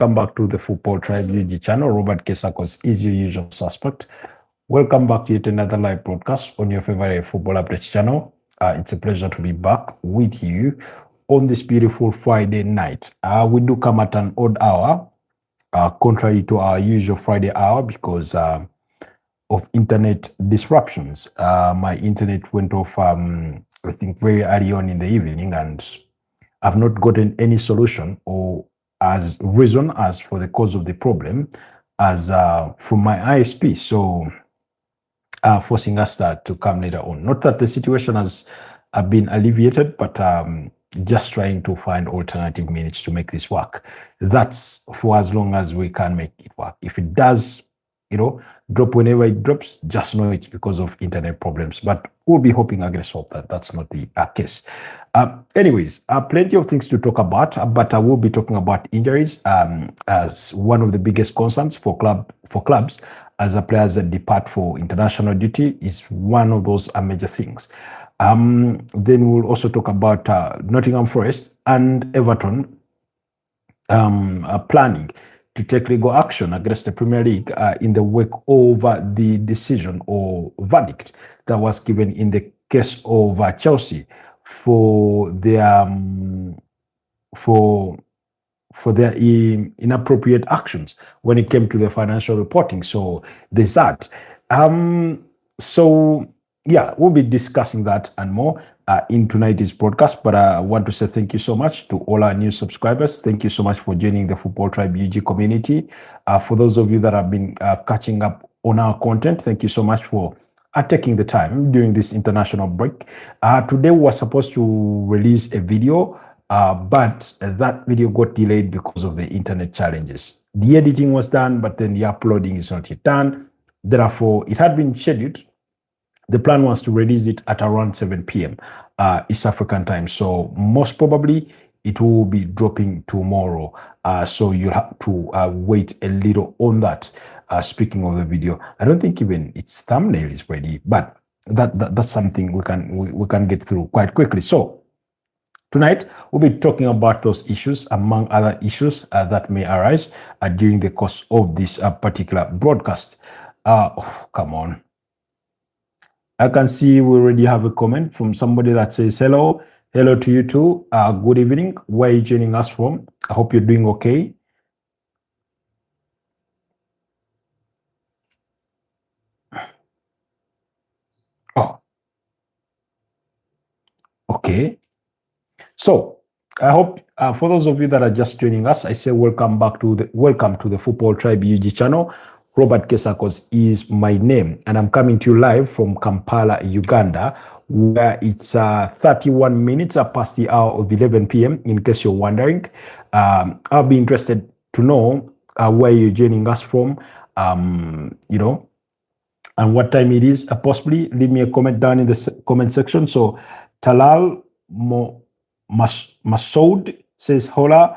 Welcome back to the Football Tribe UG channel. Robert Kesakos is your usual suspect. Welcome back to yet another live broadcast on your favorite football updates channel. It's a pleasure to be back with you on this beautiful Friday night. We do come at an odd hour, contrary to our usual Friday hour because of internet disruptions. My internet went off, I think, very early on in the evening, and I've not gotten any solution or as reason as for the cause of the problem as from my ISP. So forcing us to come later on. Not that the situation has been alleviated, but just trying to find alternative minutes to make this work. That's for as long as we can make it work. If it does, drop whenever it drops, just know it's because of internet problems. But we'll be hoping against hope that that's not the case. Anyways, plenty of things to talk about, but I will be talking about injuries as one of the biggest concerns for clubs as the players that depart for international duty is one of those major things. Then we'll also talk about Nottingham Forest and Everton planning to take legal action against the Premier League in the wake of the decision or verdict that was given in the case of Chelsea for their inappropriate actions when it came to the financial reporting. So there's that. So yeah, we'll be discussing that and more in tonight's broadcast. But I want to say thank you so much to all our new subscribers. Thank you so much for joining the Football Tribe UG community. For those of you that have been catching up on our content, thank you so much for taking the time during this international break. Today we were supposed to release a video, but that video got delayed because of the internet challenges. The editing was done, but then the uploading is not yet done. Therefore, it had been scheduled. The plan was to release it at around 7 p.m. East African time. So most probably it will be dropping tomorrow. So you have to wait a little on that. Speaking of the video, I don't think even its thumbnail is ready, but that's something we can get through quite quickly. So tonight we'll be talking about those issues, among other issues that may arise during the course of this particular broadcast. Come on. I can see we already have a comment from somebody that says, hello to you too. Good evening. Where are you joining us from? I hope you're doing okay. Oh, okay. So I hope for those of you that are just joining us, I say welcome to the Football Tribe UG channel. Robert Kesakos is my name, and I'm coming to you live from Kampala, Uganda, where it's 31 minutes past the hour of 11 p.m. In case you're wondering, I'll be interested to know where you're joining us from, and what time it is. Possibly leave me a comment down in the comment section. So Talal Masoud says hola.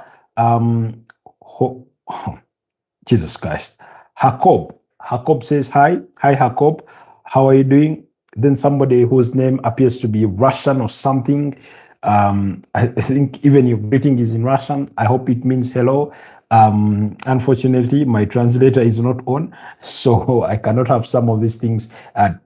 Jesus Christ. Jacob says hi. Hi, Jacob. How are you doing? Then somebody whose name appears to be Russian or something. I think even your greeting is in Russian. I hope it means hello. Unfortunately, my translator is not on, so I cannot have some of these things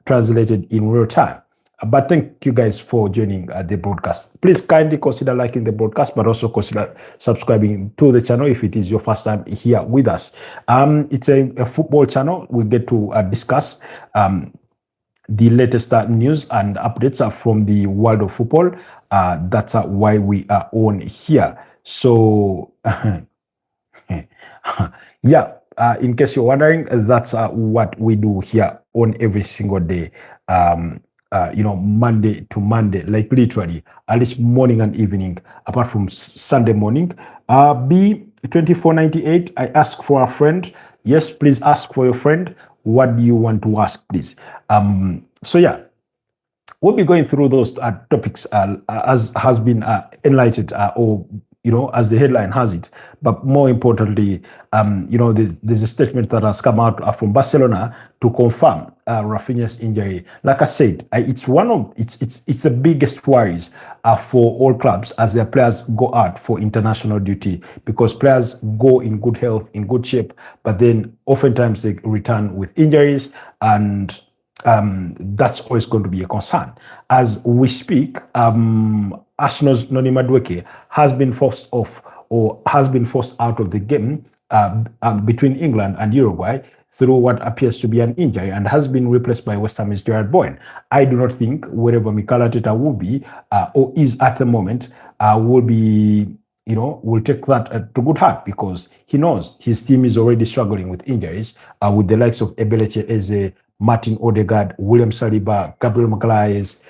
translated in real time. But thank you guys for joining the broadcast. Please kindly consider liking the broadcast, but also consider subscribing to the channel if it is your first time here with us. It's a football channel. We get to discuss the latest news and updates from the world of football. That's why we are on here. So, yeah, in case you're wondering, that's what we do here on every single day. Monday to Monday, like literally, at least morning and evening, apart from Sunday morning. B2498, I ask for a friend. Yes, please ask for your friend. What do you want to ask, please? So yeah, we'll be going through those topics as has been enlightened or as the headline has it. But more importantly, there's a statement that has come out from Barcelona to confirm Raphinha's injury. Like I said, it's the biggest worries for all clubs as their players go out for international duty, because players go in good health, in good shape, but then oftentimes they return with injuries, and that's always going to be a concern. As we speak, Arsenal's Noni Madueke has been forced off, or has been forced out of the game between England and Uruguay through what appears to be an injury, and has been replaced by West Ham's Gerard Bowen. I do not think wherever Mikel Arteta will be or is at the moment will be, will take that to good heart, because he knows his team is already struggling with injuries with the likes of Ebeleche Eze, Martin Odegaard, William Saliba, Gabriel Magalhaes,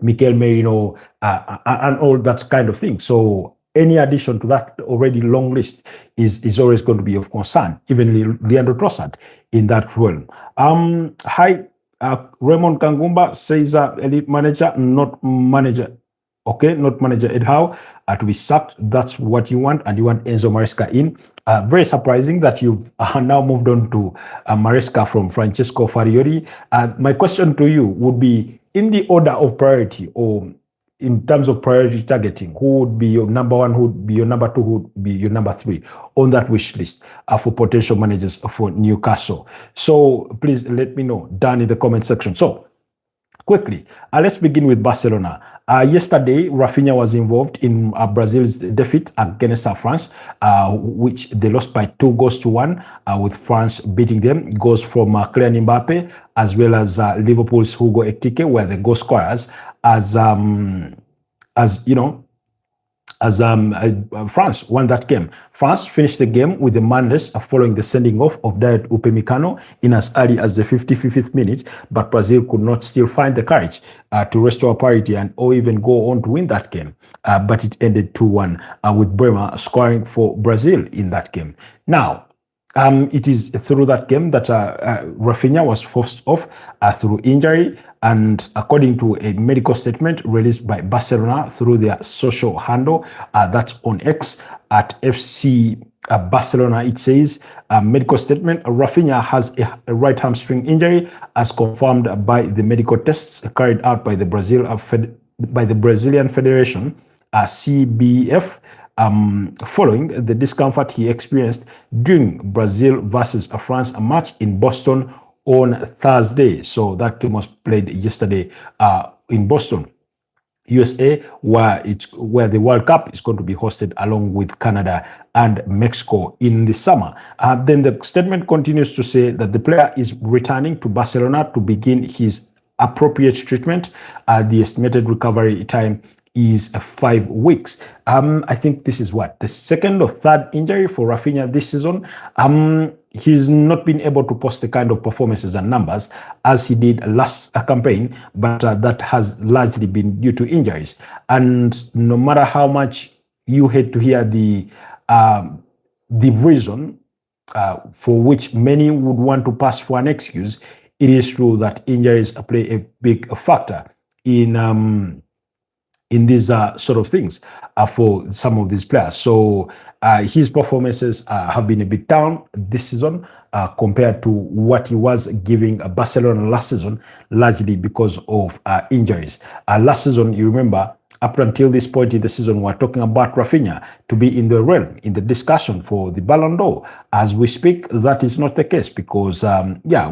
Mikel Merino, and all that kind of thing. So any addition to that already long list is always going to be of concern. Even Leandro Trossard in that realm. Raymond Kangumba says elite manager, not manager. Okay, not manager Ed Howe to be sacked. That's what you want, and you want Enzo Maresca in. Very surprising that you've now moved on to Maresca from Francesco Farioli. My question to you would be, in the order of priority, or in terms of priority targeting, who would be your number one, who would be your number two, who would be your number three on that wish list for potential managers for Newcastle? So please let me know down in the comment section. So quickly, let's begin with Barcelona. Yesterday, Raphinha was involved in Brazil's defeat against France, which they lost by 2-1, with France beating them. Goals from Kylian Mbappe, as well as Liverpool's Hugo Ekitike were the goal scorers, as France won that game. France finished the game with the manless following the sending off of Dayot Upamecano in as early as the 55th minute, but Brazil could not still find the courage to restore parity or even go on to win that game. But it ended 2-1 with Bremer scoring for Brazil in that game. Now, it is through that game that Raphinha was forced off through injury, and according to a medical statement released by Barcelona through their social handle, that's on X at FC Barcelona, it says, medical statement, Raphinha has a right hamstring injury as confirmed by the medical tests carried out by the Brazilian Federation, CBF, following the discomfort he experienced during Brazil versus France match in Boston on Thursday. So that game was played yesterday in Boston, USA, where the World Cup is going to be hosted along with Canada and Mexico in the summer. Then the statement continues to say that the player is returning to Barcelona to begin his appropriate treatment. The estimated recovery time is 5 weeks. I think this is the second or third injury for Raphinha this season. He's not been able to post the kind of performances and numbers as he did last campaign, but that has largely been due to injuries. And no matter how much you hate to hear the reason for which many would want to pass for an excuse, it is true that injuries play a big factor in these sort of things for some of these players. So his performances have been a bit down this season compared to what he was giving Barcelona last season, largely because of injuries. Last season, you remember, up until this point in the season, we're talking about Raphinha to be in the realm, in the discussion for the Ballon d'Or. As we speak, that is not the case because,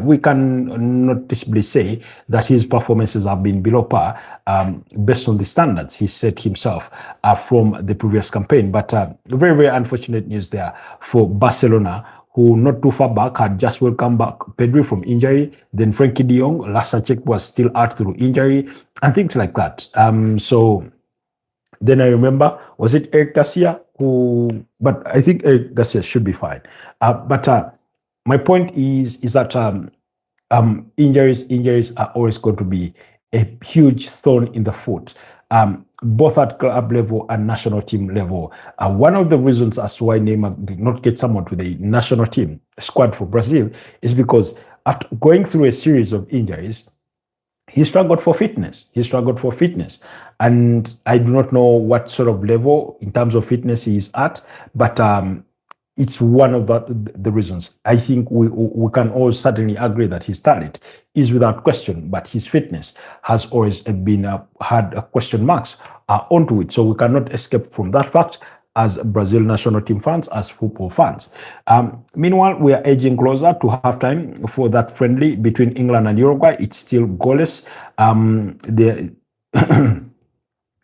we can noticeably say that his performances have been below par based on the standards he set himself from the previous campaign. But very, very unfortunate news there for Barcelona, who not too far back had just welcomed back Pedri from injury. Then Frankie de Jong, last I checked, was still out through injury and things like that. So then I remember, was it Eric Garcia but I think Eric Garcia should be fine. But my point is that injuries are always going to be a huge thorn in the foot, both at club level and national team level. One of the reasons as to why Neymar did not get someone to the national team squad for Brazil is because after going through a series of injuries, he struggled for fitness. and I do not know what sort of level in terms of fitness he is at, but it's one of the reasons. I think we can all certainly agree that his talent is without question, but his fitness has always been had question marks onto it. So we cannot escape from that fact as Brazil national team fans, as football fans. Meanwhile, we are edging closer to halftime for that friendly between England and Uruguay. It's still goalless.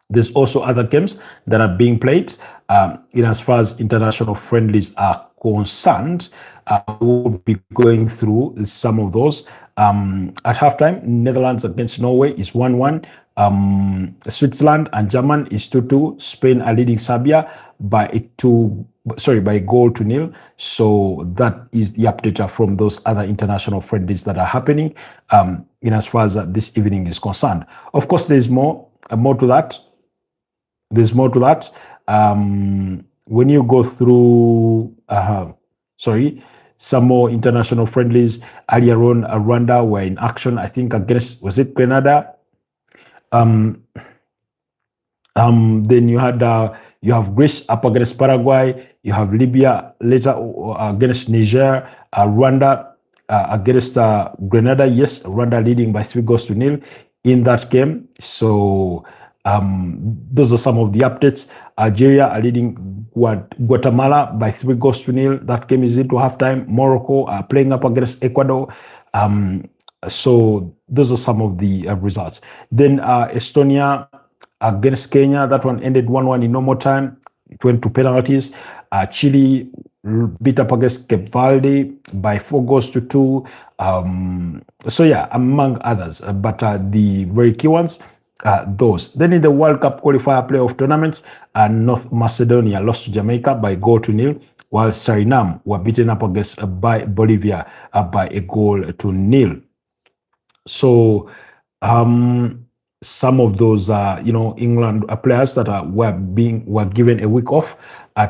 There's also other games that are being played. In as far as international friendlies are concerned, we'll be going through some of those. At halftime, Netherlands against Norway is 1-1. Switzerland and Germany is 2-2. Spain are leading Serbia by a goal to nil. So that is the update from those other international friendlies that are happening. In as far as this evening is concerned, of course, there's more to that. There's more to that. When you go through, some more international friendlies, earlier on, Rwanda were in action, I think, against, was it Grenada? Then you have Greece up against Paraguay, you have Libya later against Niger, Rwanda against Grenada. Yes, Rwanda leading by 3-0 in that game. So those are some of the updates. Algeria are leading Guatemala by 3-0. That game is into halftime. Morocco are playing up against Ecuador. So those are some of the results. Then Estonia against Kenya, that one ended 1-1 in normal time. It went to penalties. Chile beat up against Cape Verde by 4-2. So yeah, among others, but the very key ones, those. Then in the World Cup qualifier playoff tournaments, North Macedonia lost to Jamaica by 0-0, while Suriname were beaten up against by Bolivia by 1-0. So some of those England players that were given a week off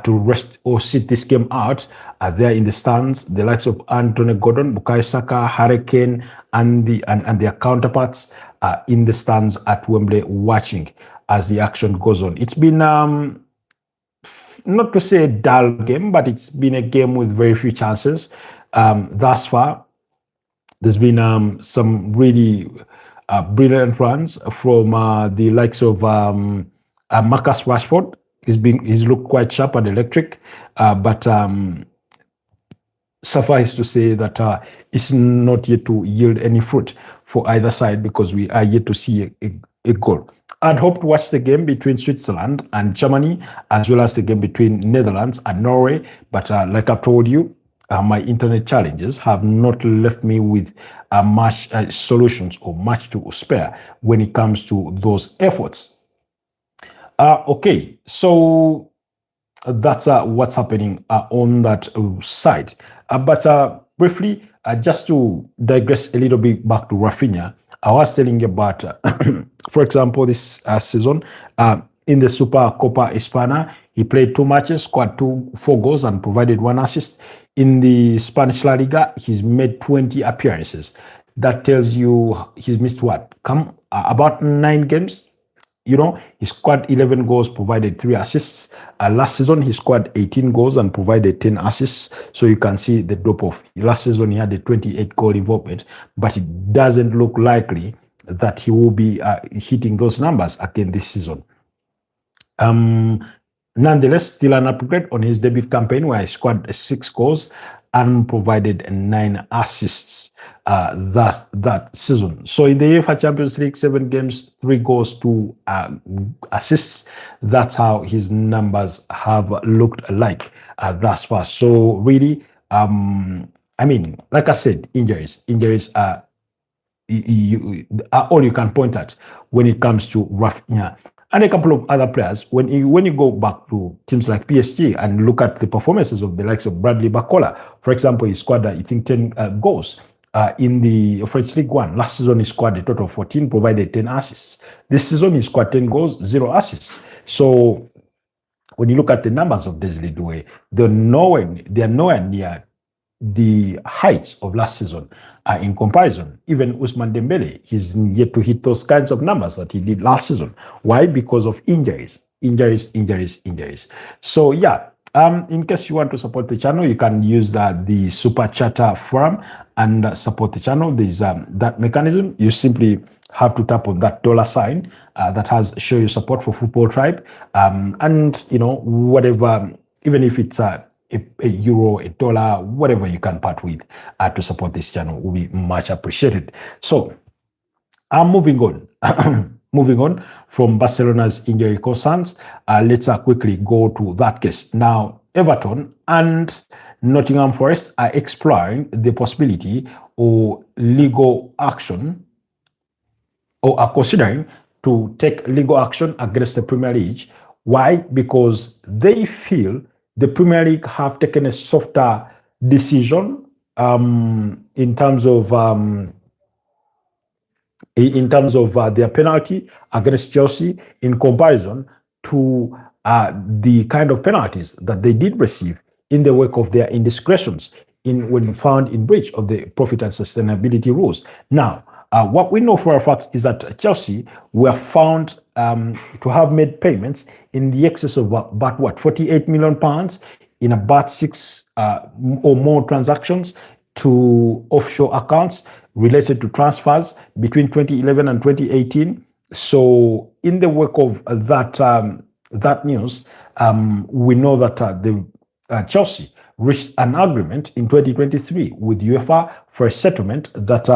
to rest or sit this game out are there in the stands. The likes of Anthony Gordon, Bukayo Saka, Harry Kane, and their counterparts are in the stands at Wembley watching as the action goes on. It's been not to say a dull game, but it's been a game with very few chances thus far. There's been some really brilliant runs from the likes of Marcus Rashford. He's looked quite sharp and electric, but suffice to say that it's not yet to yield any fruit for either side because we are yet to see a goal. I'd hope to watch the game between Switzerland and Germany, as well as the game between Netherlands and Norway. But like I've told you, my internet challenges have not left me with much solutions or much to spare when it comes to those efforts. Okay, so that's what's happening on that side. But briefly, just to digress a little bit back to Raphinha, I was telling you about, for example, this season in the Super Copa Hispana, he played 2 matches, scored 4 goals, and provided 1 assist. In the Spanish La Liga, he's made 20 appearances. That tells you he's missed what? About 9 games. He scored 11 goals, provided 3 assists. Last season, he scored 18 goals and provided 10 assists. So you can see the drop off. Last season, he had a 28 goal involvement, but it doesn't look likely that he will be hitting those numbers again this season. Nonetheless, still an upgrade on his debut campaign where he scored 6 goals and provided 9 assists that season. So in the UEFA Champions League, 7 games, 3 goals, 2 assists. That's how his numbers have looked like thus far. So really, like I said, injuries are all you can point at when it comes to Raphinha. And a couple of other players, when you go back to teams like PSG and look at the performances of the likes of Bradley Barcola, for example, he scored, I think, 10 goals in the French League One. Last season, he scored a total of 14, provided 10 assists. This season, he scored 10 goals, 0 assists. So when you look at the numbers of Desiree Doué, they're nowhere near the heights of last season. in comparison. Even Ousmane Dembele, he's yet to hit those kinds of numbers that he did last season. Why? Because of injuries. So yeah, in case you want to support the channel, you can use the super chatter forum and support the channel. There's that mechanism. You simply have to tap on that dollar sign that has show your support for Football Tribe, and whatever, even if it's a euro, a dollar, whatever you can part with to support this channel will be much appreciated. So I'm moving on. Moving on from Barcelona's injury concerns, let's quickly go to that case. Now, Everton and Nottingham Forest are exploring the possibility of legal action, or are considering to take legal action against the Premier League. Why? Because they feel the Premier League have taken a softer decision in terms of their penalty against Chelsea in comparison to the kind of penalties that they did receive in the wake of their indiscretions when found in breach of the profit and sustainability rules. Now, what we know for a fact is that Chelsea were found to have made payments in the excess of about what, £48 million in about 6 or more transactions to offshore accounts related to transfers between 2011 and 2018. So in the wake of that news, we know that the Chelsea reached an agreement in 2023 with UEFA for a settlement that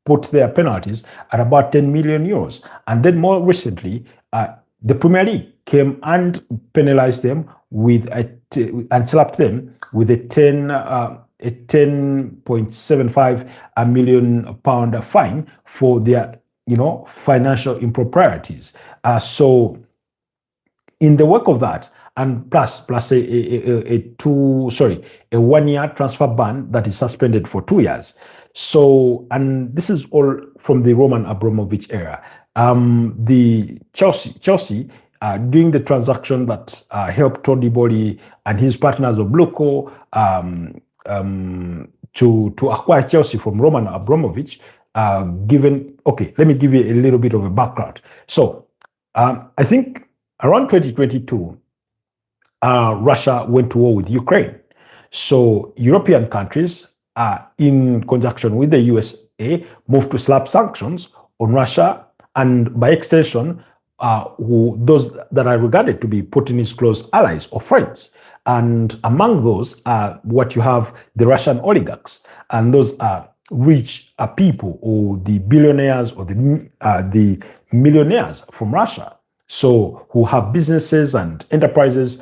put their penalties at about 10 million euros. And then more recently, the Premier League came and penalized them with and slapped them with a 10.75 million pound fine for their financial improprieties. So in the wake of that, and plus a 1-year transfer ban that is suspended for 2 years. So, and this is all from the Roman Abramovich era. The Chelsea doing the transaction that helped Tony Bolly and his partners of Bluco to acquire Chelsea from Roman Abramovich. Okay, let me give you a little bit of a background. So, I think around 2022, Russia went to war with Ukraine. So European countries, in conjunction with the USA, moved to slap sanctions on Russia, and by extension, those that are regarded to be Putin's close allies or friends. And among those are what you have the Russian oligarchs, and those are rich people, or the billionaires, or the millionaires from Russia. So who have businesses and enterprises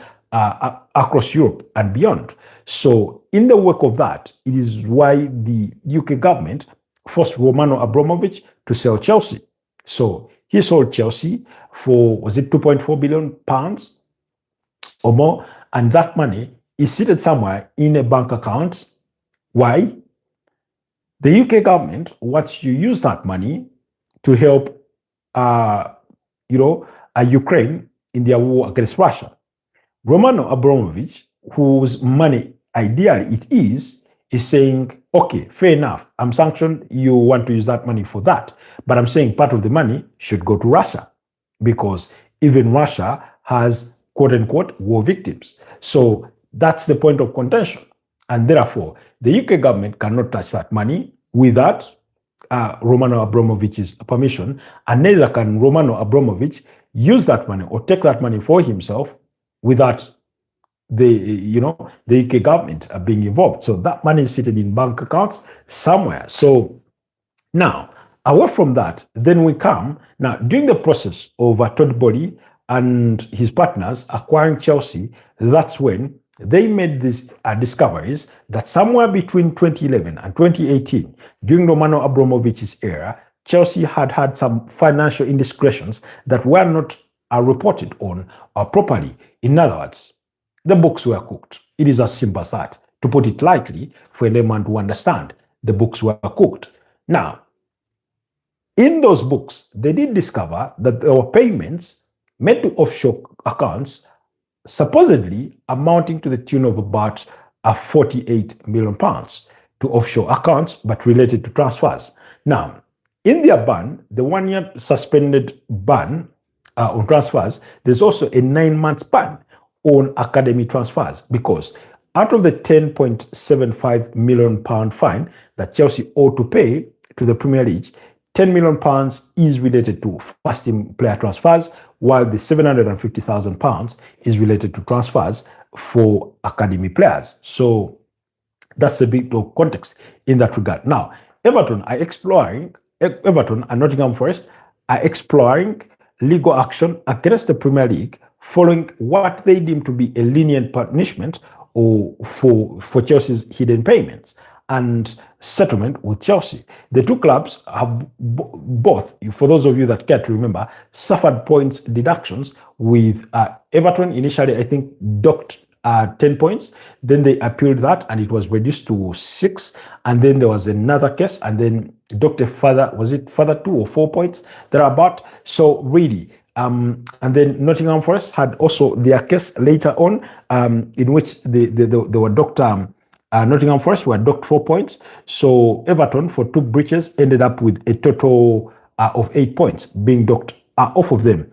across Europe and beyond. So in the wake of that, it is why the UK government forced Roman Abramovich to sell Chelsea. So he sold Chelsea for, was it 2.4 billion pounds or more? And that money is seated somewhere in a bank account. Why? The UK government wants to use that money to help, Ukraine in their war against Russia. Roman Abramovich, whose money ideally it is saying, okay, fair enough, I'm sanctioned, you want to use that money for that. But I'm saying part of the money should go to Russia, because even Russia has quote unquote war victims. So that's the point of contention. And therefore, the UK government cannot touch that money without Roman Abramovich's permission, and neither can Roman Abramovich use that money or take that money for himself without the UK government being involved. So that money is sitting in bank accounts somewhere. So now, away from that, then we come now during the process of Todd Boehly and his partners acquiring Chelsea. That's when they made these discoveries that somewhere between 2011 and 2018, during Roman Abramovich's era, Chelsea had some financial indiscretions that were not reported on properly. In other words, the books were cooked. It is as simple as that. To put it lightly, for a layman to understand, the books were cooked. Now, in those books, they did discover that there were payments made to offshore accounts, supposedly amounting to the tune of about £48 million to to offshore accounts, but related to transfers. Now, in their ban, the 1-year suspended ban on transfers, there's also a 9-month ban on academy transfers, because out of the £10.75 million fine that Chelsea ought to pay to the Premier League, £10 million is related to first-team player transfers, while the £750,000 is related to transfers for academy players. So that's a bit of context in that regard. Now, Everton and Nottingham Forest are exploring legal action against the Premier League following what they deem to be a lenient punishment or for Chelsea's hidden payments and settlement with Chelsea. The two clubs have both, for those of you that care to remember, suffered points deductions, with Everton initially, I think, docked 10 points. Then they appealed that and it was reduced to 6. And then there was another case, and then docked further 2 or 4 points thereabout. So really, and then Nottingham Forest had also their case later on, in which they were docked. Nottingham Forest were docked 4 points. So Everton, for 2 breaches, ended up with a total of 8 points being docked off of them.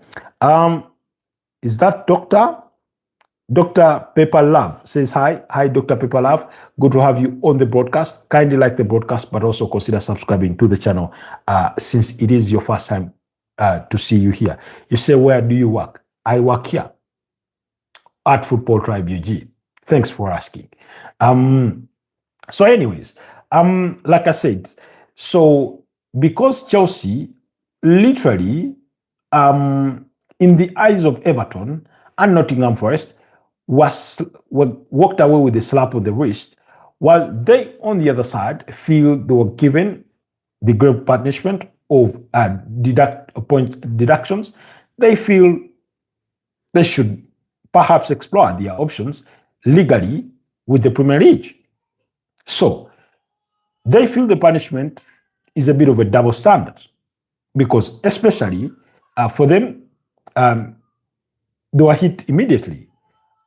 Is that Dr. Pepper Love says hi. Hi, Dr. Pepper Love. Good to have you on the broadcast. Kindly like the broadcast, but also consider subscribing to the channel since it is your first time to see you here. You say, where do you work? I work here at Football Tribe UG. Thanks for asking. So anyways, like I said, so because Chelsea literally, in the eyes of Everton and Nottingham Forest, walked away with a slap on the wrist, while they, on the other side, feel they were given the grave punishment of point deductions, they feel they should perhaps explore their options legally with the Premier League. So they feel the punishment is a bit of a double standard, because especially for them, they were hit immediately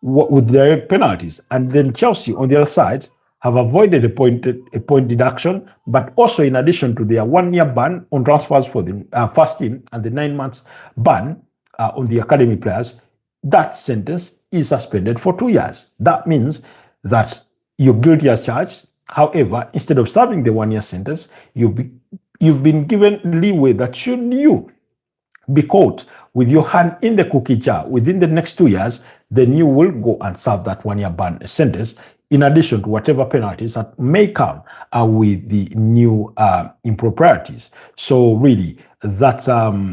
with their penalties, and then Chelsea on the other side have avoided a point deduction, but also in addition to their 1-year ban on transfers for the first team and the 9 months ban on the academy players, that sentence is suspended for 2 years. That means that you're guilty as charged. However, instead of serving the 1-year sentence, you've been given leeway that should you be caught with your hand in the cookie jar within the next 2 years, then you will go and serve that 1-year ban sentence, in addition to whatever penalties that may come with the new improprieties. So really, that's the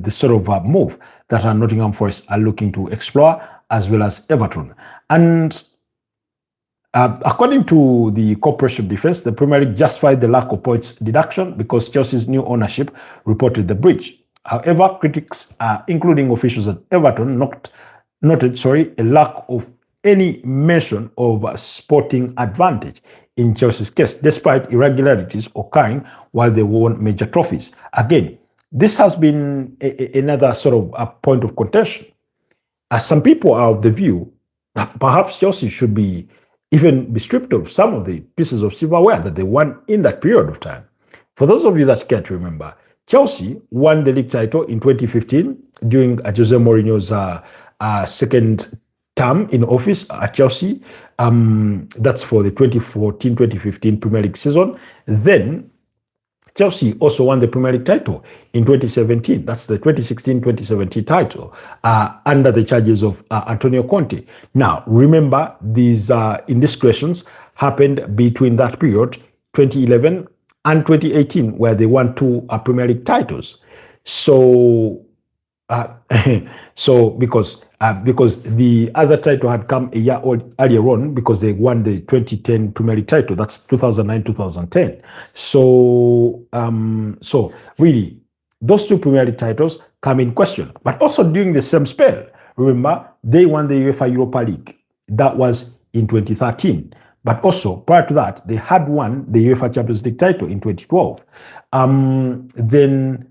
sort of move that Nottingham Forest are looking to explore, as well as Everton. And according to the Corporation of Defence, the Premier League justified the lack of points deduction because Chelsea's new ownership reported the breach. However, critics, including officials at Everton, noted a lack of any mention of sporting advantage in Chelsea's case, despite irregularities occurring while they won major trophies. Again, this has been another sort of a point of contention. Some people are of the view that perhaps Chelsea should even be stripped of some of the pieces of silverware that they won in that period of time. For those of you that can't remember, Chelsea won the league title in 2015 during Jose Mourinho's second term in office at Chelsea. That's for the 2014-2015 Premier League season. Then Chelsea also won the Premier League title in 2017. That's the 2016-2017 title under the charges of Antonio Conte. Now, remember, these indiscretions happened between that period, 2011 and 2018, where they won 2 Premier League titles. So, because the other title had come a year earlier on, because they won the 2010 Premier League title. That's 2009-2010. So really, those 2 Premier League titles come in question. But also during the same spell, remember, they won the UEFA Europa League. That was in 2013. But also, prior to that, they had won the UEFA Champions League title in 2012. Then,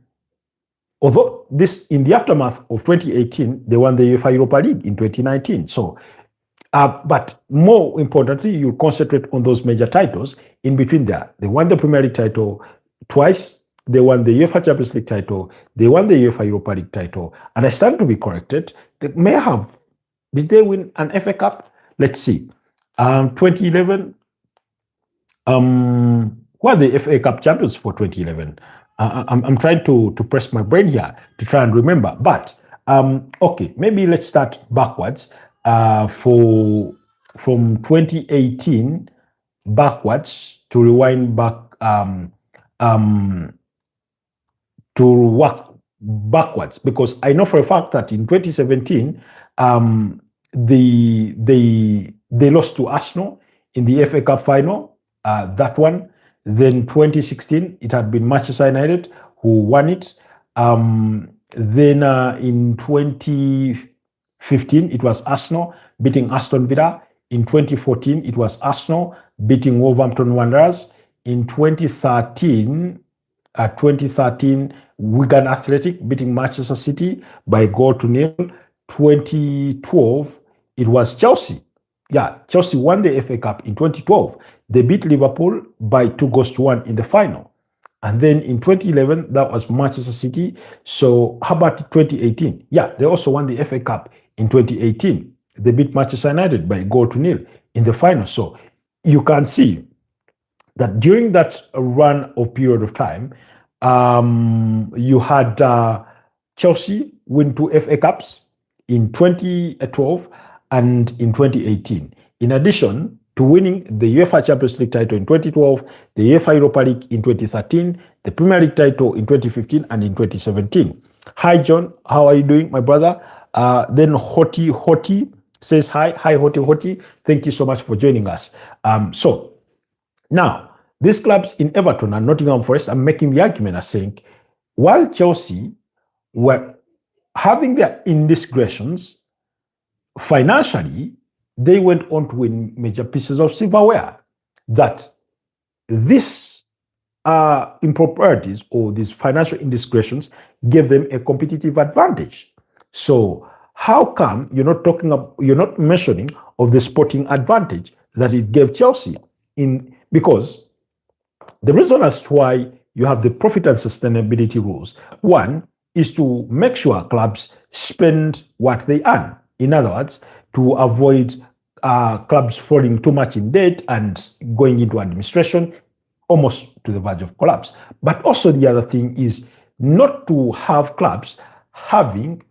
although this, in the aftermath of 2018, they won the UEFA Europa League in 2019. So But more importantly, you concentrate on those major titles in between there. They won the Premier League title twice. They won the UEFA Champions League title. They won the UEFA Europa League title. And I stand to be corrected. They may have. Did they win an FA Cup? Let's see. 2011. Who are the FA Cup champions for 2011? I'm trying to press my brain here to try and remember. But okay, maybe let's start backwards. From 2018 backwards to rewind back to work backwards, because I know for a fact that in 2017 they lost to Arsenal in the FA Cup final. That one. Then 2016 it had been Manchester United who won it. Then in 2015 it was Arsenal beating Aston Villa. In 2014 it was Arsenal beating Wolverhampton Wanderers. In 2013 Wigan Athletic beating Manchester City by 1-0. 2012 it was Chelsea. Yeah, Chelsea won the FA Cup in 2012. They beat Liverpool by 2-1 in the final. And then in 2011, that was Manchester City. So how about 2018? Yeah, they also won the FA Cup in 2018. They beat Manchester United by 0-0 in the final. So you can see that during that run of period of time, you had Chelsea win 2 FA Cups in 2012 and in 2018. In addition to winning the UEFA Champions League title in 2012, the UEFA Europa League in 2013, the Premier League title in 2015 and in 2017. Hi, John. How are you doing, my brother? Then Hoti says hi. Hi, Hoti. Thank you so much for joining us. So now, these clubs in Everton and Nottingham Forest are making the argument as saying, while Chelsea were having their indiscretions, financially, they went on to win major pieces of silverware. That these improprieties or these financial indiscretions gave them a competitive advantage. So how come you're not mentioning of the sporting advantage that it gave Chelsea? Because the reason as to why you have the profit and sustainability rules, one is to make sure clubs spend what they earn. In other words, to avoid clubs falling too much in debt and going into administration, almost to the verge of collapse. But also the other thing is not to have clubs having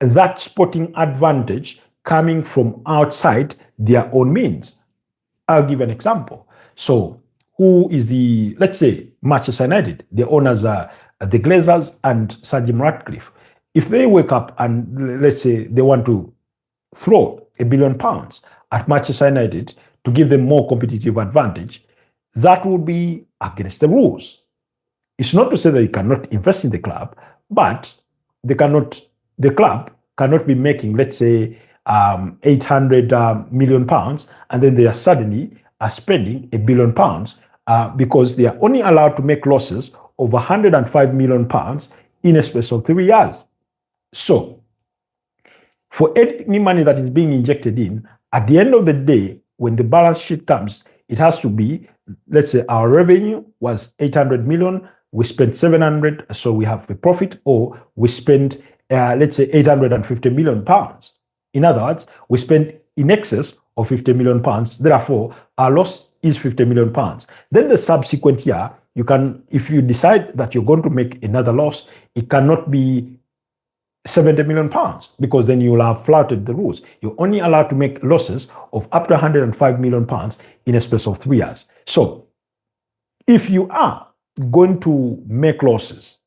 that sporting advantage coming from outside their own means. I'll give an example. So who is let's say, Manchester United, the owners are the Glazers and Sir Jim Ratcliffe. If they wake up and let's say they want to throw £1 billion at Manchester United to give them more competitive advantage, that would be against the rules. It's not to say that you cannot invest in the club, but the club cannot be making, let's say, £800 million, and then they are suddenly spending £1 billion because they are only allowed to make losses of £105 million in a space of 3 years. So, for any money that is being injected in, at the end of the day, when the balance sheet comes, it has to be, let's say our revenue was 800 million, we spent 700, so we have a profit, or we spent, let's say, 850 million pounds. In other words, we spent in excess of 50 million pounds, therefore our loss is 50 million pounds. Then the subsequent year, you can, if you decide that you're going to make another loss, it cannot be 70 million pounds, because then you will have flouted the rules. You're only allowed to make losses of up to 105 million pounds in a space of 3 years. So if you are going to make losses,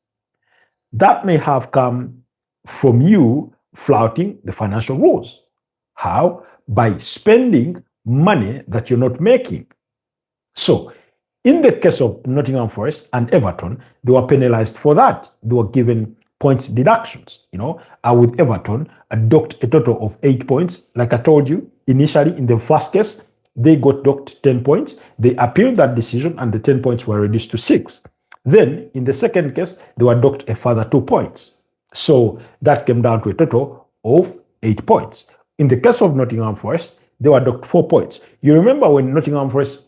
that may have come from you flouting the financial rules. How? By spending money that you're not making. So in the case of Nottingham Forest and Everton, they were penalized for that. They were given points deductions. With Everton, I docked a total of 8 points. Like I told you, initially in the first case, they got docked 10 points. They appealed that decision and the 10 points were reduced to 6. Then in the second case, they were docked a further 2 points. So that came down to a total of 8 points. in the case of Nottingham Forest, they were docked 4 points. You remember when Nottingham Forest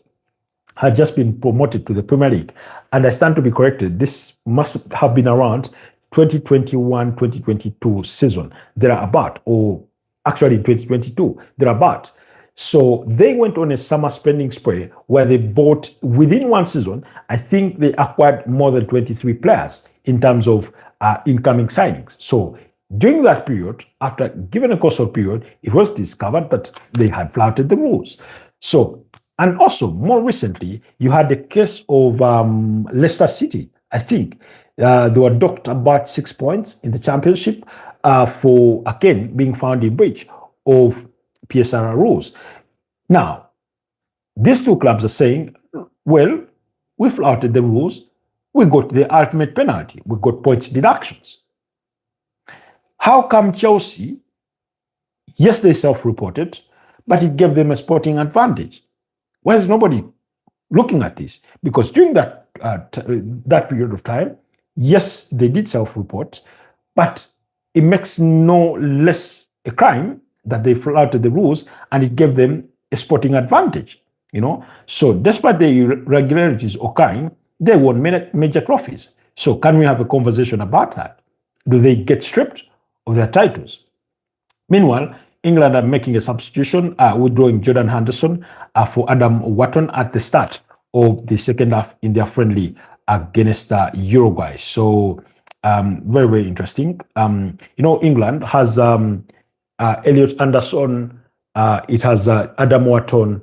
had just been promoted to the Premier League, and I stand to be corrected, this must have been around 2021-2022 season, thereabout, or actually 2022, thereabout. So they went on a summer spending spree where they bought, within one season, I think they acquired more than 23 players in terms of incoming signings. So during that period, after given a course of period, it was discovered that they had flouted the rules. So, and also more recently, you had the case of Leicester City. I think they were docked about 6 points in the championship for, again, being found in breach of PSR rules. Now, these two clubs are saying, well, we flouted the rules. We got the ultimate penalty. We got points deductions. How come Chelsea, yes, they self-reported, but it gave them a sporting advantage? Why is nobody looking at this? Because during that that period of time, yes, they did self-report, but it makes no less a crime that they flouted the rules, and it gave them a sporting advantage. So despite the irregularities occurring, they won major trophies. So can we have a conversation about that? Do they get stripped of their titles? Meanwhile, England are making a substitution, withdrawing Jordan Henderson for Adam Wharton at the start of the second half in their friendly against Uruguay. So very, very interesting. England has Elliot Anderson, it has Adam Wharton,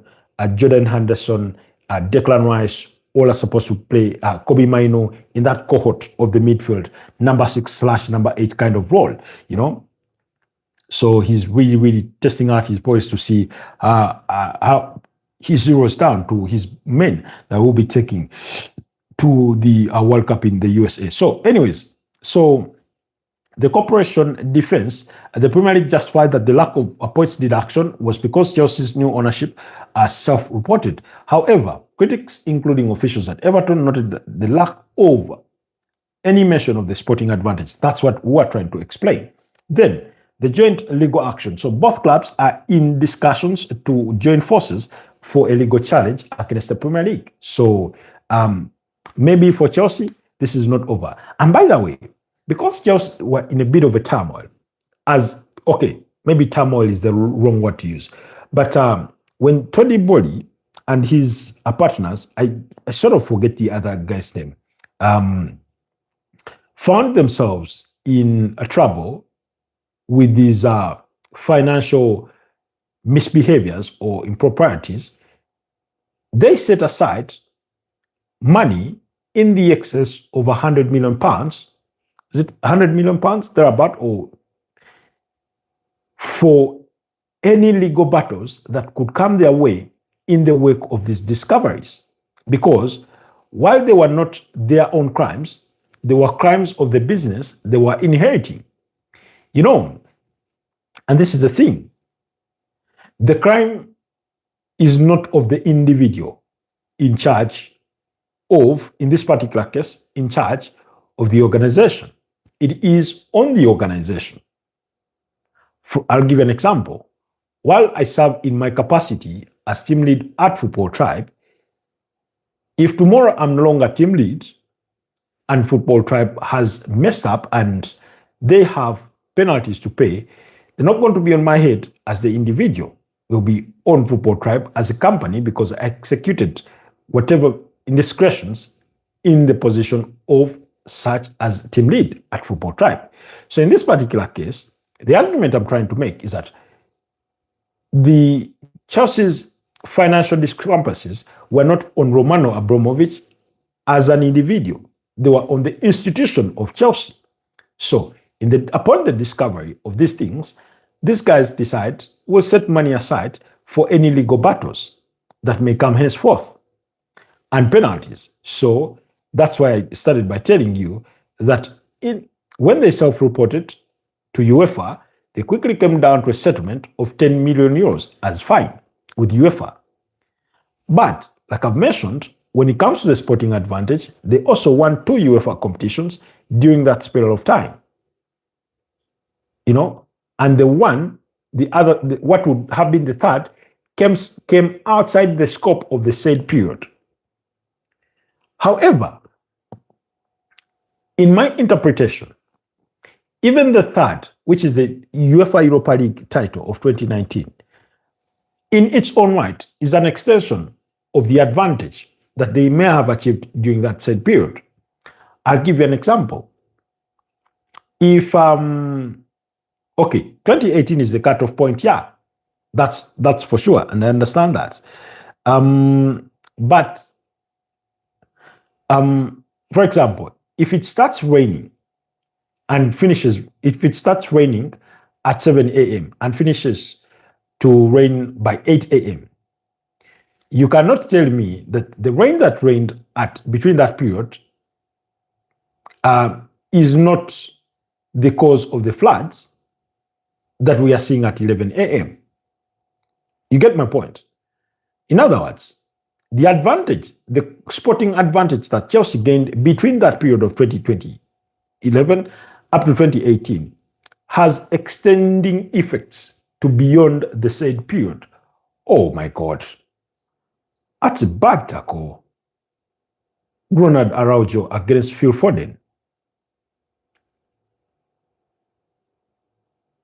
Jordan Henderson, Declan Rice, all are supposed to play Kobe Maino in that cohort of the midfield, number 6/number 8 kind of role, So he's really, really testing out his boys to see how he zeroes down to his men that will be taking to the World Cup in the USA. So anyways, the corporation defense, the Premier League justified that the lack of points deduction was because Chelsea's new ownership are self-reported. However, critics, including officials at Everton, noted that the lack of any mention of the sporting advantage. That's what we're trying to explain. Then, the joint legal action. So both clubs are in discussions to join forces for a legal challenge against the Premier League. So maybe for Chelsea, this is not over. And by the way, because Chelsea were in a bit of a turmoil, maybe turmoil is the wrong word to use, but when Tony Bolly and his partners, I sort of forget the other guy's name, found themselves in a trouble with these financial misbehaviors or improprieties, they set aside money in the excess of £100 million. Is it £100 million thereabout, or for any legal battles that could come their way in the wake of these discoveries? Because while they were not their own crimes, they were crimes of the business they were inheriting. And this is the thing. The crime is not of the individual in charge of, in this particular case, in charge of the organization. It is on the organization. I'll give an example. While I serve in my capacity as team lead at Football Tribe, if tomorrow I'm no longer team lead and Football Tribe has messed up and they have penalties to pay, they're not going to be on my head as the individual. They'll be on Football Tribe as a company because I executed whatever indiscretions in the position of such as team lead at Football Tribe. So in this particular case, the argument I'm trying to make is that the Chelsea's financial discrepancies were not on Romano Abramovich as an individual. They were on the institution of Chelsea. So upon the discovery of these things, these guys decide we'll set money aside for any legal battles that may come henceforth and penalties. So that's why I started by telling you that when they self-reported to UEFA, they quickly came down to a settlement of 10 million euros as fine with UEFA. But like I've mentioned, when it comes to the sporting advantage, they also won 2 UEFA competitions during that spell of time. And they won what would have been the third came outside the scope of the said period. However, in my interpretation, even the third, which is the UEFA Europa League title of 2019, in its own right, is an extension of the advantage that they may have achieved during that said period. I'll give you an example. If 2018 is the cutoff point, yeah, that's for sure, and I understand that. But for example, if it starts raining and finishes, if it starts raining at 7 a.m. and finishes to rain by 8 a.m., you cannot tell me that the rain that rained at between that period is not the cause of the floods that we are seeing at 11 a.m. You get my point? In other words, the advantage, the sporting advantage that Chelsea gained between that period of 2011 up to 2018 has extending effects to beyond the said period. Oh my God. That's a bad tackle. Ronald Araujo against Phil Foden.